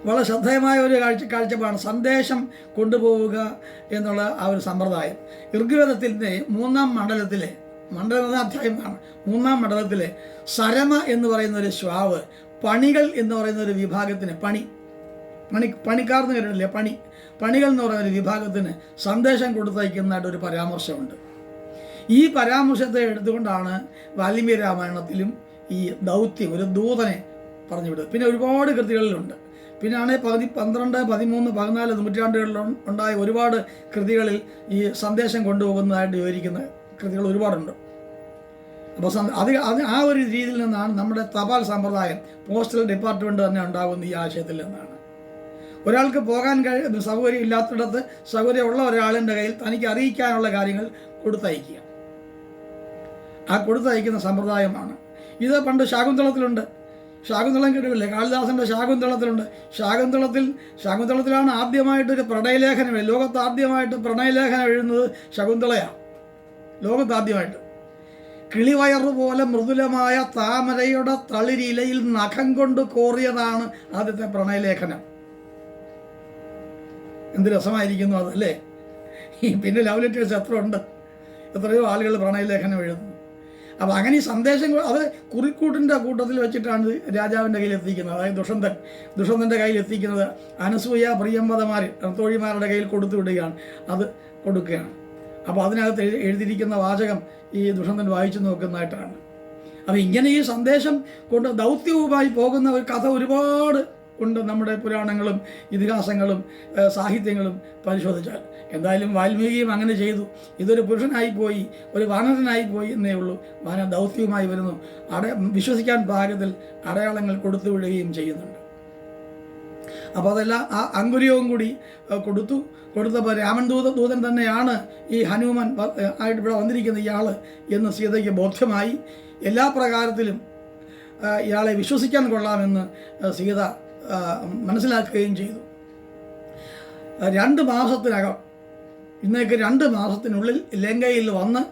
വളരെ ശ്രദ്ധേയമായ ഒരു കാഴ്ചപ്പാടാണ് സന്ദേശം കൊണ്ടുപോവുക എന്നുള്ള ആ ഒരു സമ്പ്രദായം. ഋഗ്വേദത്തിൻ്റെ മണ്ഡലം എന്ന അധ്യായമാണ്. 3-ാം മണ്ഡലത്തിലെ സരമ എന്ന് പറയുന്ന ഒരു ശ്വാവ്, പണികൾ എന്ന് പറയുന്ന ഒരു വിഭാഗത്തിന്, പണിക്കാർ എന്ന് കേട്ടിട്ടില്ലേ, പണികൾ എന്ന് പറയുന്ന ഒരു വിഭാഗത്തിന് സന്ദേശം കൊടുത്തയക്കുന്നതായിട്ട് ഒരു പരാമർശമുണ്ട്. ഈ പരാമർശത്തെ എടുത്തുകൊണ്ടാണ് വാൽമീകി രാമായണത്തിലും ഈ ദൗത്യം, ഒരു ദൂതനെ പറഞ്ഞു വിടുന്നത്. പിന്നെ ഒരുപാട് കൃതികളിലുണ്ട്. പിന്നെ 12, 13, 14 നൂറ്റാണ്ടുകളിൽ ഉണ്ടായ ഒരുപാട് കൃതികളിൽ ഈ സന്ദേശം കൊണ്ടുപോകുന്നതായിട്ട് വിവരിക്കുന്ന കൃതികൾ ഒരുപാടുണ്ട്. അപ്പോൾ ആ ഒരു രീതിയിൽ നിന്നാണ് നമ്മുടെ തപാൽ സമ്പ്രദായം, പോസ്റ്റൽ ഡിപ്പാർട്ട്മെൻറ്റ് തന്നെ ഉണ്ടാകുന്ന ഈ ആശയത്തിൽ നിന്നാണ്. ഒരാൾക്ക് പോകാൻ സൗകര്യം ഇല്ലാത്തിടത്ത് സൗകര്യമുള്ള ഒരാളിൻ്റെ കയ്യിൽ തനിക്ക് അറിയിക്കാനുള്ള കാര്യങ്ങൾ കൊടുത്തയക്കുക. ആ കൊടുത്തയക്കുന്ന സമ്പ്രദായമാണ് ഇത്. പണ്ട് ശാകുന്തളത്തിലുണ്ട്. ശാകുന്തളം കേട്ടില്ലേ? കാളിദാസൻ്റെ ശാകുന്തളത്തിലുണ്ട്. ശാകുന്തളത്തിലാണ് ആദ്യമായിട്ടൊരു പ്രണയലേഖനം, ലോകത്ത് ആദ്യമായിട്ട് പ്രണയലേഖനം എഴുതുന്നത് ശകുന്തളയാണ്. ലോകത്താദ്യമായിട്ട് കിളിവയറു പോലെ മൃദുലമായ താമരയുടെ തളിരിലയിൽ നഖം കൊണ്ട് കോറിയതാണ് ആദ്യത്തെ പ്രണയലേഖനം. എന്ത് രസമായിരിക്കുന്നു അതല്ലേ? പിന്നെ ലവ് ലെറ്റേഴ്സ് എത്രയോ ആളുകൾ പ്രണയലേഖനം എഴുതുന്നു. അപ്പോൾ അങ്ങനെ ഈ സന്ദേശം അത് കുറിക്കൂട്ടിൻ്റെ കൂട്ടത്തിൽ വെച്ചിട്ടാണ് രാജാവിൻ്റെ കയ്യിൽ എത്തിക്കുന്നത്. അതായത് ദുഷന്തൻ്റെ കയ്യിൽ എത്തിക്കുന്നത് അനസൂയ പ്രിയംവദമാർ തോഴിമാരുടെ കയ്യിൽ കൊടുത്തു വിടുകയാണ്, അത് കൊടുക്കുകയാണ്. അപ്പോൾ അതിനകത്ത് എഴുതിയിരിക്കുന്ന വാചകം ഈ ദുഷന്തൻ വായിച്ചു നോക്കുന്നതായിട്ടാണ്. അപ്പോൾ ഇങ്ങനെ ഈ സന്ദേശം കൊണ്ട് ദൗത്യവുമായി പോകുന്ന ഒരു കഥ ഒരുപാട് ഉണ്ട് നമ്മുടെ പുരാണങ്ങളും ഇതിഹാസങ്ങളും സാഹിത്യങ്ങളും പരിശോധിച്ചാൽ. എന്തായാലും വാൽമീകിയും അങ്ങനെ ചെയ്തു. ഇതൊരു പുരുഷനായിപ്പോയി, ഒരു വാനരനായിപ്പോയി എന്നേ ഉള്ളൂ. വാനര ദൗത്യവുമായി വരുന്നു. വിശ്വസിക്കാൻ പാകത്തിൽ അടയാളങ്ങൾ കൊടുത്തു വിടുകയും ചെയ്യുന്നുണ്ട്. അപ്പോൾ അതെല്ലാം ആ അങ്കുലിയവും കൂടി കൊടുത്തപ്പോൾ ദൂതൻ തന്നെയാണ് ഈ ഹനുമാൻ ആയിട്ട് ഇവിടെ വന്നിരിക്കുന്ന ഇയാൾ എന്ന് സീതയ്ക്ക് ബോധ്യമായി. എല്ലാ പ്രകാരത്തിലും ഇയാളെ വിശ്വസിക്കാൻ കൊള്ളാമെന്ന് സീത മനസ്സിലാക്കുകയും ചെയ്തു. 2 മാസത്തിനകം, ഇന്നേക്ക് 2 മാസത്തിനുള്ളിൽ ലങ്കയിൽ വന്ന്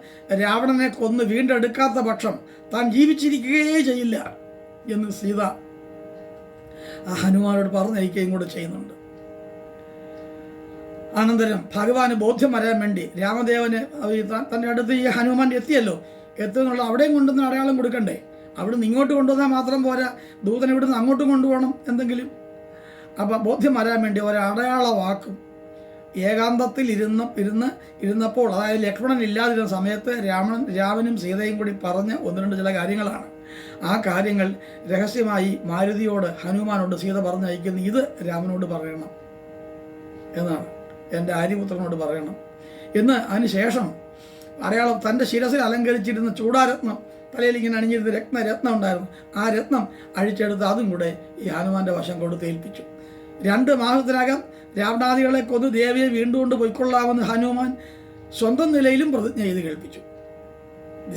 രാവണനെ കൊന്ന് വീണ്ടെടുക്കാത്ത പക്ഷം താൻ ജീവിച്ചിരിക്കുകയേ ചെയ്യില്ല എന്ന് സീത ഹനുമാനോട് പറഞ്ഞയക്കുകയും കൂടെ ചെയ്യുന്നുണ്ട്. അനന്തരം ഭഗവാന് ബോധ്യം വരാൻ വേണ്ടി രാമദേവന് തൻ്റെ അടുത്ത് ഈ ഹനുമാൻ എത്തുന്നുള്ള അവിടെയും കൊണ്ടുവന്ന് അടയാളം കൊടുക്കണ്ടേ? അവിടുന്ന് ഇങ്ങോട്ട് കൊണ്ടുവന്നാൽ മാത്രം പോരാ, ദൂതൻ ഇവിടുന്ന് അങ്ങോട്ടും കൊണ്ടുപോകണം എന്തെങ്കിലും. അപ്പം ബോധ്യം വരാൻ വേണ്ടി ഒരടയാള വാക്കും ഏകാന്തത്തിൽ ഇരുന്നപ്പോൾ, അതായത് ലക്ഷ്മണൻ ഇല്ലാതിരുന്ന സമയത്ത് രാമനും സീതയും കൂടി പറഞ്ഞ 1-2 ചില കാര്യങ്ങളാണ്. ആ കാര്യങ്ങൾ രഹസ്യമായി മാരുതിയോട് ഹനുമാനോട് സീത പറഞ്ഞയക്കുന്നു. ഇത് രാമനോട് പറയണം എന്നാണ്, എൻ്റെ ആര്യപുത്രനോട് പറയണം എന്ന്. അതിനുശേഷം അടയാളം തൻ്റെ ശിരസിൽ അലങ്കരിച്ചിരുന്ന ചൂടാരത്നം, തലയിൽ ഇങ്ങനെ അണിഞ്ഞിരുന്ന രത്നം ഉണ്ടായിരുന്നു, ആ രത്നം അഴിച്ചെടുത്ത് അതും കൂടെ ഈ ഹനുമാന്റെ വശം കൊടുത്ത് ഏൽപ്പിച്ചു. 2 മാസത്തിനകം രാവണാദികളെ കൊന്ന് ദേവിയെ വീണ്ടും കൊണ്ട് പൊയ്ക്കൊള്ളാമെന്ന് ഹനുമാൻ സ്വന്തം നിലയിലും പ്രതിജ്ഞ ചെയ്ത് കേൾപ്പിച്ചു.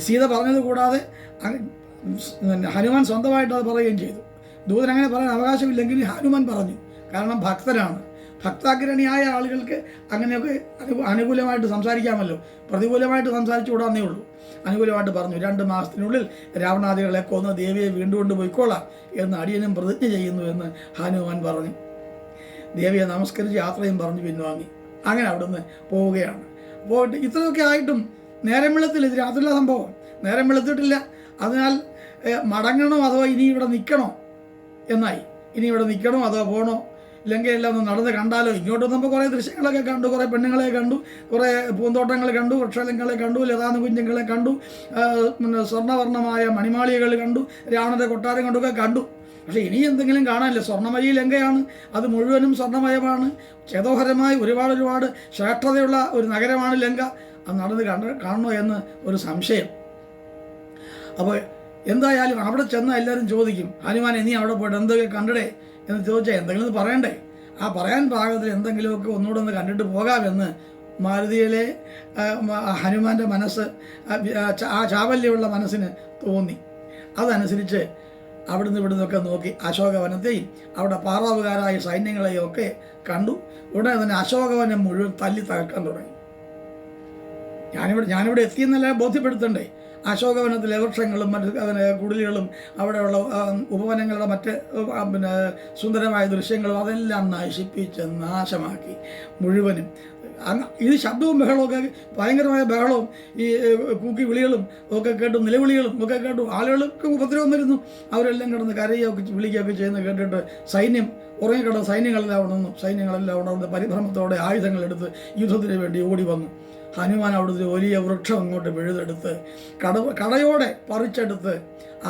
സീത പറഞ്ഞത് കൂടാതെ ഹനുമാൻ സ്വന്തമായിട്ട് അത് പറയുകയും ചെയ്തു. ദൂതൻ അങ്ങനെ പറയാൻ അവകാശമില്ലെങ്കിൽ ഹനുമാൻ പറഞ്ഞു. കാരണം ഭക്തനാണ്. ഭക്താഗ്രണിയായ ആളുകൾക്ക് അങ്ങനെയൊക്കെ അനുകൂലമായിട്ട് സംസാരിക്കാമല്ലോ. പ്രതികൂലമായിട്ട് സംസാരിച്ചു കൂടാന്നേ ഉള്ളൂ. അനുകൂലമായിട്ട് പറഞ്ഞു, 2 മാസത്തിനുള്ളിൽ രാവണാദികളെ കൊന്ന് ദേവിയെ വീണ്ടും കൊണ്ട് പൊയ്ക്കൊള്ളാം എന്ന് അടിയനും പ്രതിജ്ഞ ചെയ്യുന്നു എന്ന് ഹനുമാൻ പറഞ്ഞു. ദേവിയെ നമസ്കരിച്ച് യാത്രയും പറഞ്ഞു പിൻവാങ്ങി. അങ്ങനെ അവിടുന്ന് പോവുകയാണ്. പോയിട്ട് ഇത്രയൊക്കെ ആയിട്ടും നേരം വെളുത്തില്ല. ഇത് രാത്രിയിലെ സംഭവം, നേരം വെളുത്തിട്ടില്ല. അതിനാൽ മടങ്ങണോ അതോ ഇനി ഇവിടെ നിൽക്കണോ എന്നായി. ഇനി ഇവിടെ നിൽക്കണോ അതോ പോകണോ, ലങ്കയെല്ലാം ഒന്ന് നടന്ന് കണ്ടാലോ. ഇങ്ങോട്ട് വന്നപ്പോൾ കുറേ ദൃശ്യങ്ങളൊക്കെ കണ്ടു, കുറേ പെണ്ണുങ്ങളെ കണ്ടു, കുറേ പൂന്തോട്ടങ്ങൾ കണ്ടു, വൃക്ഷലങ്ങളെ കണ്ടു, ലതാനുകുഞ്ചങ്ങളെ കണ്ടു, സ്വർണ്ണവർണ്ണമായ മണിമാളികകൾ കണ്ടു, രാവണന്റെ കൊട്ടാരം കൊണ്ടൊക്കെ കണ്ടു. പക്ഷേ ഇനി എന്തെങ്കിലും കാണാനില്ല. സ്വർണ്ണമയി ലങ്കയാണ്, അത് മുഴുവനും സ്വർണ്ണമയമാണ്. ചേതോഹരമായി ഒരുപാട് ശ്രേഷ്ഠതയുള്ള ഒരു നഗരമാണ് ലങ്ക. അത് നടന്ന് കാണണോ എന്ന് ഒരു സംശയം. അപ്പോൾ എന്തായാലും അവിടെ ചെന്ന് എല്ലാവരും ചോദിക്കും, ഹനുമാൻ നീ അവിടെ പോയിട്ട് എന്തൊക്കെ കണ്ടടേ എന്ന് ചോദിച്ചാൽ എന്തെങ്കിലും പറയണ്ടേ? ആ പറയാൻ പാകത്തിൽ എന്തെങ്കിലുമൊക്കെ ഒന്നുകൂടെ ഒന്ന് കണ്ടിട്ട് പോകാമെന്ന് മാരുതിയിലെ ഹനുമാന്റെ മനസ്സ്, ആ ചാവല്യമുള്ള മനസ്സിന് തോന്നി. അതനുസരിച്ച് അവിടുന്ന് ഇവിടുന്നൊക്കെ നോക്കി അശോകവനത്തെയും അവിടെ പാറാവുകാരായ സൈന്യങ്ങളെയും ഒക്കെ കണ്ടു. ഉടനെ തന്നെ അശോകവനം മുഴുവൻ തല്ലി തകർക്കാൻ തുടങ്ങി. ഞാനിവിടെ എത്തിയെന്നല്ല ബോധ്യപ്പെടുത്തണ്ടേ. അശോകവനത്തിലെ വൃക്ഷങ്ങളും മറ്റ് കുടിലുകളും അവിടെയുള്ള ഉപവനങ്ങളുടെ മറ്റ് സുന്ദരമായ ദൃശ്യങ്ങളും അതെല്ലാം നശിപ്പിച്ച് നാശമാക്കി മുഴുവനും. ഇത് ശബ്ദവും ബഹളമൊക്കെ, ഭയങ്കരമായ ബഹളവും ഈ കൂക്കി വിളികളും ഒക്കെ കേട്ടു, നിലവിളികളും ഒക്കെ കേട്ടു. ആളുകൾക്ക് ഉപദ്രവം വരുന്നു. അവരെല്ലാം കിടന്ന് കരയൊക്കെ വിളിക്കുകയൊക്കെ ചെയ്യുന്നത് കേട്ടിട്ട് ഉറങ്ങിക്കിടന്ന സൈന്യങ്ങളെല്ലാം ഉണർന്ന് പരിഭ്രമത്തോടെ ആയുധങ്ങളെടുത്ത് യുദ്ധത്തിന് വേണ്ടി ഓടി വന്നു. ഹനുമാൻ അവിടുത്തെ വലിയ വൃക്ഷം അങ്ങോട്ട് പിഴുതെടുത്ത് കടയോടെ പറിച്ചെടുത്ത്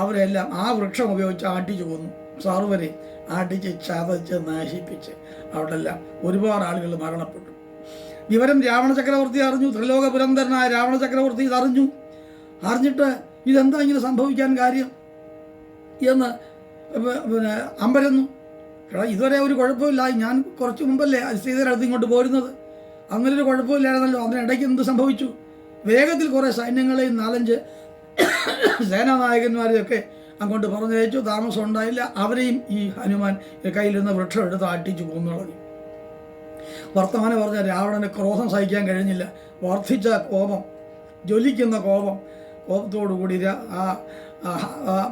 അവരെല്ലാം ആ വൃക്ഷം ഉപയോഗിച്ച് ആട്ടിച്ചു കൊന്നു. സർവരെ ആട്ടിച്ച് ചതച്ച് നശിപ്പിച്ച് അവിടെല്ലാം ഒരുപാട് ആളുകൾ മരണപ്പെട്ടു. വിവരം രാവണ ചക്രവർത്തി അറിഞ്ഞു. ത്രിലോക പുരന്തരനായ രാവണ ചക്രവർത്തി ഇതറിഞ്ഞു. അറിഞ്ഞിട്ട് ഇതെന്താ ഇങ്ങനെ സംഭവിക്കാൻ കാര്യം എന്ന് അമ്പരന്നു. ഇതുവരെ ഒരു കുഴപ്പമില്ല, ഞാൻ കുറച്ച് മുമ്പല്ലേ സീതയുടെ അടുത്ത് ഇങ്ങോട്ട് പോരുന്നത്, അങ്ങനെ ഒരു കുഴപ്പമില്ലായിരുന്നല്ലോ, അതിനിടയ്ക്ക് എന്ത് സംഭവിച്ചു? വേഗത്തിൽ കുറേ സൈന്യങ്ങളെയും 4-5 സേനാനായകന്മാരെയൊക്കെ അങ്ങോട്ട് പറഞ്ഞയച്ചു. താമസം ഉണ്ടായില്ല. അവരെയും ഈ ഹനുമാൻ കയ്യിലിരുന്ന വൃക്ഷം എടുത്ത് ആട്ടിച്ചു കൊന്നു കളഞ്ഞു. വർത്തമാനം പറഞ്ഞ രാവണന് ക്രോധം സഹിക്കാൻ കഴിഞ്ഞില്ല. വർദ്ധിച്ച കോപം, ജ്വലിക്കുന്ന കോപത്തോടുകൂടി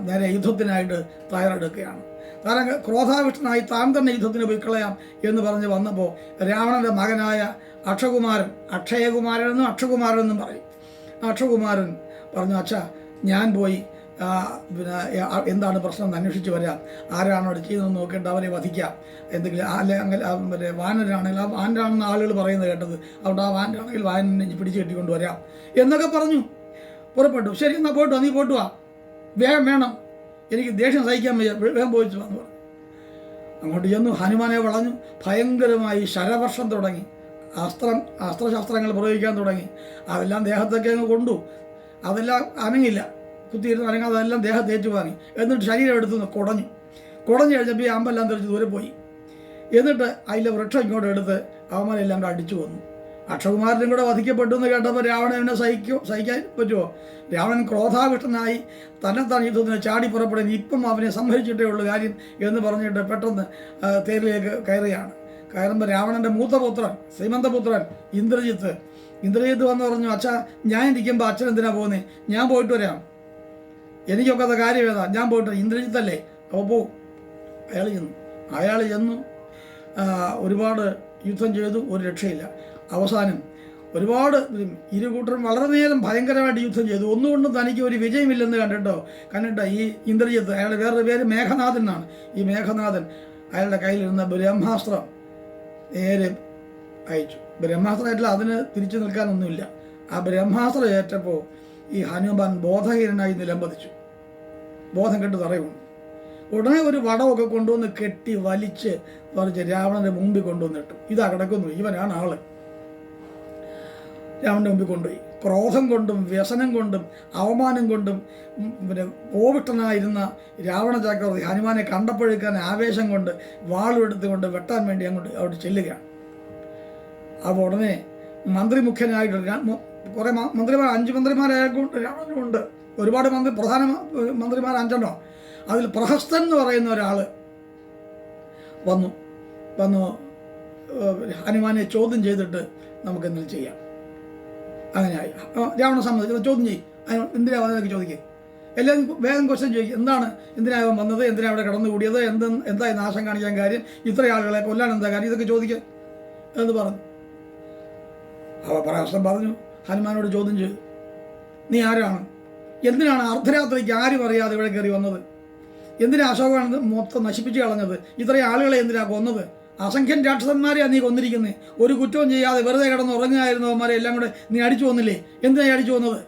നേരെ യുദ്ധത്തിനായിട്ട് തയ്യാറെടുക്കുകയാണ്. കാരണം ക്രോധാവിഷ്ടനായി താൻ തന്നെ യുദ്ധത്തിന് പോയി കളയാം എന്ന് പറഞ്ഞ് വന്നപ്പോൾ രാവണൻ്റെ മകനായ അക്ഷയകുമാരൻ എന്നും പറയും. അക്ഷകുമാരൻ പറഞ്ഞു, അച്ഛാ ഞാൻ പോയി എന്താണ് പ്രശ്നം എന്ന് അന്വേഷിച്ച് വരാം, ആരാണോ അവിടെ ചെയ്തതെന്ന് നോക്കിയിട്ട് അവരെ വധിക്കാം, എന്തെങ്കിലും അങ്ങനെ വാനരാണെങ്കിൽ ആ വാനരാണെന്ന് ആളുകൾ പറയുന്നത് കേട്ടത്, അവിടെ ആ വാനരാണെങ്കിൽ വാനനെ പിടിച്ചു കെട്ടിക്കൊണ്ട് വരാം എന്നൊക്കെ പറഞ്ഞു. പുറപ്പെട്ടു. ശരി എന്നാൽ പോട്ടോ, നീ പോട്ടു വാ, വേഗം വേണം, എനിക്ക് ദേഷ്യം സഹിക്കാൻ വയ്യ, വേഗം പോയിച്ചു വന്നു പറഞ്ഞു. അങ്ങോട്ട് ചെന്നു ഹനുമാനെ വളഞ്ഞു. ഭയങ്കരമായി ശരവർഷം തുടങ്ങി. അസ്ത്രശാസ്ത്രങ്ങൾ പ്രയോഗിക്കാൻ തുടങ്ങി. അതെല്ലാം ദേഹത്തൊക്കെ അങ്ങ് കൊണ്ടു. അതെല്ലാം അനങ്ങില്ല, കുത്തിയിരുന്ന് അനങ്ങാതെ അതെല്ലാം ദേഹത്ത് ഏറ്റുവാങ്ങി. എന്നിട്ട് ശരീരം എടുത്തു കുടഞ്ഞു കഴിഞ്ഞപ്പോൾ ഈ അമ്പെല്ലാം തെറിച്ച് ദൂരെ പോയി. എന്നിട്ട് അതിലെ വൃക്ഷം ഇങ്ങോട്ട് എടുത്ത് അവന്മാരെല്ലാം കൂടെ അടിച്ചു വന്നു. അക്ഷകുമാരനും കൂടെ വധിക്കപ്പെട്ടു എന്ന് കേട്ടപ്പോൾ രാവണനെ സഹിക്കാൻ പറ്റുമോ? രാവണൻ ക്രോധാവിഷ്ടനായി തന്നെത്താൻ യുദ്ധത്തിന് ചാടി പുറപ്പെടുന്ന ഇപ്പം അവനെ സംഹരിച്ചിട്ടേ ഉള്ളൂ കാര്യം എന്ന് പറഞ്ഞിട്ട് പെട്ടെന്ന് തേരിലേക്ക് കയറുമ്പോൾ രാവണൻ്റെ മൂത്തപുത്രൻ ശ്രീമന്തപുത്രൻ ഇന്ദ്രജിത്ത് വന്ന് പറഞ്ഞു, അച്ഛാ ഞാൻ ഇരിക്കുമ്പോൾ അച്ഛൻ എന്തിനാ പോകുന്നേ? ഞാൻ പോയിട്ട് വരാം, എനിക്കൊക്കെ അത് കാര്യം ഏതാ, ഞാൻ പോയിട്ട്. ഇന്ദ്രജിത്തല്ലേ, അപ്പോൾ പോവും. അയാൾ ചെന്നു ഒരുപാട് യുദ്ധം ചെയ്തു, ഒരു രക്ഷയില്ല. അവസാനം ഒരുപാട് ഇരുകൂട്ടരും വളരെ നേരം ഭയങ്കരമായിട്ട് യുദ്ധം ചെയ്തു. ഒന്നുകൊണ്ടും തനിക്ക് ഒരു വിജയമില്ലെന്ന് കണ്ടിട്ട് ഈ ഇന്ദ്രജിത്ത്, അയാളുടെ വേറൊരു പേര് മേഘനാഥൻ എന്നാണ്. ഈ മേഘനാഥൻ അയാളുടെ കയ്യിലിരുന്ന ബ്രഹ്മാസ്ത്രം നേരെ അയച്ചു. ബ്രഹ്മാസ്ത്രമായിട്ടില്ല, അതിന് തിരിച്ചു നിൽക്കാനൊന്നുമില്ല. ആ ബ്രഹ്മാസ്ത്രം ഏറ്റപ്പോൾ ഈ ഹനുമാൻ ബോധഹീനനായി നിലംപതിച്ചു, ബോധം കെട്ട് തറയുന്നു. ഉടനെ ഒരു വടമൊക്കെ കൊണ്ടുവന്ന് കെട്ടി വലിച്ച് പറിച്ച് രാവണൻ്റെ മുമ്പിൽ കൊണ്ടുവന്നിട്ടു. ഇതാ കിടക്കുന്നു, ഇവനാണ് ആള്. രാവണൻ്റെ മുമ്പിൽ കൊണ്ടുപോയി. ക്രോധം കൊണ്ടും വ്യസനം കൊണ്ടും അവമാനം കൊണ്ടും കോപിഷ്ടനായിരുന്ന രാവണ ചക്രവർത്തി ഹനുമാനെ കണ്ടപ്പോഴേക്കാൻ ആവേശം കൊണ്ട് വാളുമെടുത്തുകൊണ്ട് വെട്ടാൻ വേണ്ടി അവിടെ ചെല്ലുകയാണ്. അപ്പോൾ ഉടനെ മന്ത്രിമുഖ്യനായിട്ട് കുറേ മന്ത്രിമാർ, 5 മന്ത്രിമാരായതുകൊണ്ട് രാവണനുണ്ട്. ഒരുപാട് പ്രധാന മന്ത്രിമാർ 5 അതിൽ പ്രഹസ്തൻ എന്ന് പറയുന്ന ഒരാൾ വന്നു ഹനുമാനെ ചോദ്യം ചെയ്തിട്ട് നമുക്കെന്തെങ്കിലും ചെയ്യാം. അങ്ങനെയായി. രാവണ സമ്മതിച്ചു, ചോദ്യം ചെയ്യും. എന്തിനാ വന്നതൊക്കെ ചോദിക്കുക, എല്ലാവരും വേഗം ക്വസ്റ്റ്യൻ ചോദിക്കും. എന്തിനാ വന്നത്, എന്തിനാ അവിടെ കടന്നുകൂടിയത്, എന്തായി നാശം കാണിക്കാൻ കാര്യം, ഇത്ര ആളുകളെ കൊല്ലാൻ എന്താ കാര്യം, ഇതൊക്കെ ചോദിക്കുക എന്ന് പറഞ്ഞു. അവ പ്രഹസ്തൻ പറഞ്ഞു, ഹനുമാനോട് ചോദ്യം ചെയ്തു, നീ ആരാണ്, എന്തിനാണ് അർദ്ധരാത്രിക്ക് ആരും അറിയാതെ ഇവിടെ കയറി വന്നത്, എന്തിനാ അശോകമാണ് മൊത്തം നശിപ്പിച്ച് കളഞ്ഞത്, ഇത്രയും ആളുകളെ എന്തിനാ കൊന്നത്, അസംഖ്യൻ രാക്ഷസന്മാരെയാണ് നീ കൊന്നിരിക്കുന്നത്, ഒരു കുറ്റവും ചെയ്യാതെ വെറുതെ കിടന്ന് ഉറങ്ങുകയായിരുന്നവന്മാരെ എല്ലാം കൂടെ നീ അടിച്ചു വന്നില്ലേ, എന്തിനാ അടിച്ചു വന്നത്?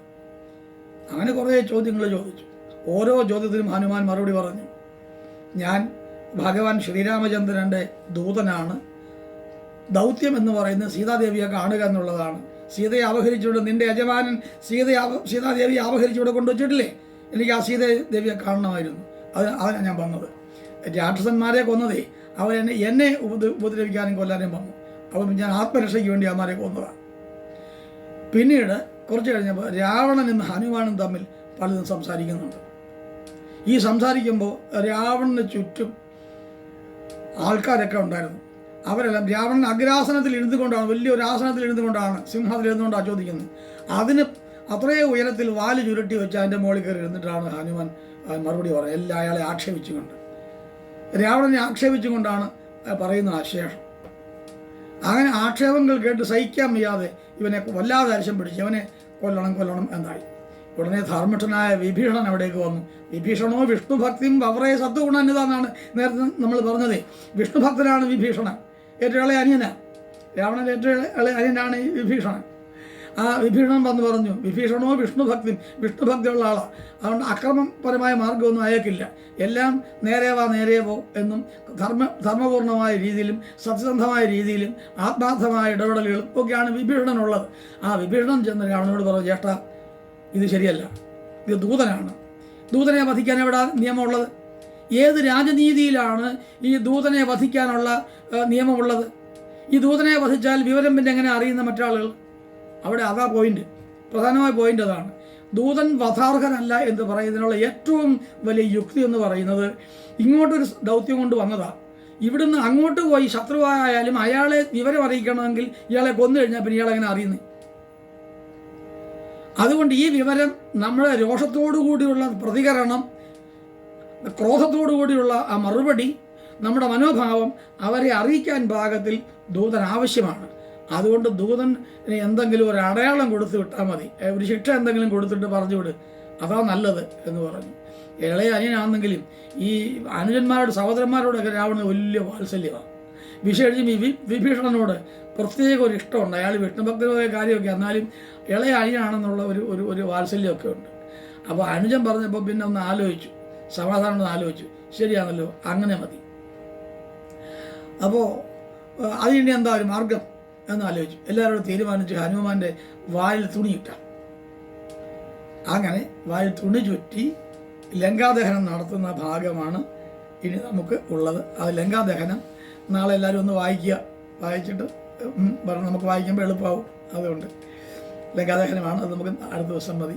അങ്ങനെ കുറേ ചോദ്യങ്ങൾ ചോദിച്ചു. ഓരോ ചോദ്യത്തിനും ഹനുമാൻ മറുപടി പറഞ്ഞു, ഞാൻ ഭഗവാൻ ശ്രീരാമചന്ദ്രൻ്റെ ദൂതനാണ്, ദൗത്യം എന്ന് പറയുന്നത് സീതാദേവിയെ കാണുക എന്നുള്ളതാണ്. സീതയെ അപഹരിച്ചുകൊണ്ട് നിന്റെ യജമാനൻ സീതാദേവിയെ അപഹരിച്ചുകൊണ്ട് കൊണ്ടുവച്ചിട്ടില്ലേ, എനിക്ക് ആ സീതാദേവിയെ കാണണമായിരുന്നു, അതിനാണ് ഞാൻ വന്നത്. രാക്ഷസന്മാരെ കൊന്നതേ എന്നെ ഉപദ്രവിക്കാനും കൊല്ലാനും വന്നു. അപ്പം ഞാൻ ആത്മരക്ഷയ്ക്ക് വേണ്ടി അവന്മാരെ കൊന്നതാണ്. പിന്നീട് കുറച്ച് കഴിഞ്ഞപ്പോൾ രാവണനും ഹനുമാനും തമ്മിൽ പലതും സംസാരിക്കുന്നുണ്ട്. ഈ സംസാരിക്കുമ്പോൾ രാവണന് ചുറ്റും ആൾക്കാരൊക്കെ ഉണ്ടായിരുന്നു. അവരെല്ലാം രാവണൻ അഗ്രാസനത്തിൽ ഇരുന്നുകൊണ്ടാണ്, വലിയൊരു ആസനത്തിൽ ഇരുന്നുകൊണ്ടാണ്, സിംഹത്തിൽ ഇരുന്നുകൊണ്ടാണ് ചോദിക്കുന്നത്. അതിന് അത്രയും ഉയരത്തിൽ വാല് ചുരുട്ടി വെച്ച് അതിൻ്റെ മുകളിൽ കയറി ഇരുന്നിട്ടാണ് ഹനുമാൻ മറുപടി പറയുന്നത്. എല്ലാം അയാളെ ആക്ഷേപിച്ചുകൊണ്ട്, രാവണനെ ആക്ഷേപിച്ചുകൊണ്ടാണ് പറയുന്ന ശേഷം. അങ്ങനെ ആക്ഷേപങ്ങൾ കേട്ട് സഹിക്കാൻ വയ്യാതെ ഇവനെ വല്ലാതെ അരിശം പിടിച്ച് അവനെ കൊല്ലണം എന്നായി. ഉടനെ ധർമ്മിഷ്ഠനായ വിഭീഷണൻ അവിടേക്ക് വന്നു. വിഭീഷണോ വിഷ്ണുഭക്തിയും വവറേ സത്വഗുണന്നിതാന്നാണ് നേരത്തെ നമ്മൾ പറഞ്ഞത്. വിഷ്ണുഭക്തനാണ് വിഭീഷണൻ, ഏറ്റവും ഇളയ അനിയനാണ്. രാവണൻ്റെ ഏറ്റവും ഇളയ അനിയനാണ് ഈ വിഭീഷണൻ. ആ വിഭീഷണൻ വന്ന് പറഞ്ഞു, വിഭീഷണോ വിഷ്ണുഭക്തിയുള്ള ആളാണ്, അതുകൊണ്ട് അക്രമപരമായ മാർഗമൊന്നും അയക്കില്ല, എല്ലാം നേരെ പോ എന്നും ധർമ്മപൂർണമായ രീതിയിലും സത്യസന്ധമായ രീതിയിലും ആത്മാർത്ഥമായ ഇടപെടലുകളും ഒക്കെയാണ് വിഭീഷണനുള്ളത്. ആ വിഭീഷണൻ ചെന്ന് രാവണനോട് പറഞ്ഞു, ചേട്ടാ ഇത് ശരിയല്ല, ഇത് ദൂതനാണ്, ദൂതനെ വധിക്കാൻ എവിടെ നിയമമുള്ളത്? ഏത് രാജനീതിയിലാണ് ഈ ദൂതനെ വധിക്കാനുള്ള നിയമമുള്ളത്? ഈ ദൂതനെ വധിച്ചാൽ വിവരം പിന്നെ എങ്ങനെ അറിയുന്ന മറ്റാളുകൾ? അവിടെ അതാ പോയിന്റ്, പ്രധാനമായ പോയിന്റ് അതാണ്. ദൂതൻ വധാർഹനല്ല എന്ന് പറയുന്നതിനുള്ള ഏറ്റവും വലിയ യുക്തി എന്ന് പറയുന്നത്, ഇങ്ങോട്ടൊരു ദൗത്യം കൊണ്ട് വന്നതാണ്, ഇവിടുന്ന് അങ്ങോട്ട് പോയി ശത്രുവായാലും അയാളെ വിവരം അറിയിക്കണമെങ്കിൽ ഇയാളെ കൊന്നു കഴിഞ്ഞാൽ പിന്നെ ഇയാളെങ്ങനെ അറിയുന്നത്? അതുകൊണ്ട് ഈ വിവരം നമ്മുടെ രോഷത്തോടു കൂടിയുള്ള പ്രതികരണം, ക്രോധത്തോടു കൂടിയുള്ള ആ മറുപടി, നമ്മുടെ മനോഭാവം അവരെ അറിയിക്കാൻ പാകത്തിൽ ദൂതൻ ആവശ്യമാണ്. അതുകൊണ്ട് ദൂതൻ എന്തെങ്കിലും ഒരു അടയാളം കൊടുത്തു വിട്ടാൽ മതി, ഒരു ശിക്ഷ എന്തെങ്കിലും കൊടുത്തിട്ട് പറഞ്ഞു വിട്, അതാ നല്ലത് എന്ന് പറഞ്ഞു. ഇളയ അനിയനാണെന്നെങ്കിലും ഈ അനുജന്മാരോട് സഹോദരന്മാരോടൊക്കെ രാവണന് വലിയ വാത്സല്യമാണ്. വിശേഷിച്ചും വിഭീഷണനോട് പ്രത്യേക ഒരു ഇഷ്ടമുണ്ട്. അയാൾ വിഷ്ണുഭക്തമായ കാര്യമൊക്കെ, എന്നാലും ഇളയ അനിയനാണെന്നുള്ള ഒരു വാത്സല്യമൊക്കെ ഉണ്ട്. അപ്പോൾ അനുജൻ പറഞ്ഞപ്പോൾ പിന്നെ ഒന്ന് ആലോചിച്ചു, സമാധാനം ഒന്ന് ആലോചിച്ചു, ശരിയാണല്ലോ അങ്ങനെ മതി. അപ്പോൾ അതിനി എന്താ ഒരു മാർഗം എന്നാലോചിച്ചു. എല്ലാവരോടും തീരുമാനിച്ച് ഹനുമാന്റെ വായിൽ തുണിയിട്ട. അങ്ങനെ വായിൽ തുണി ചുറ്റി ലങ്കാദഹനം നടത്തുന്ന ഭാഗമാണ് ഇനി നമുക്ക് ഉള്ളത്. അത് ലങ്കാദഹനം നാളെ എല്ലാവരും ഒന്ന് വായിക്കുക. വായിച്ചിട്ട് നമുക്ക് വായിക്കുമ്പോൾ എളുപ്പമാവും. അതുകൊണ്ട് ലങ്കാദഹനമാണ്, അത് നമുക്ക് അടുത്ത ദിവസം മതി.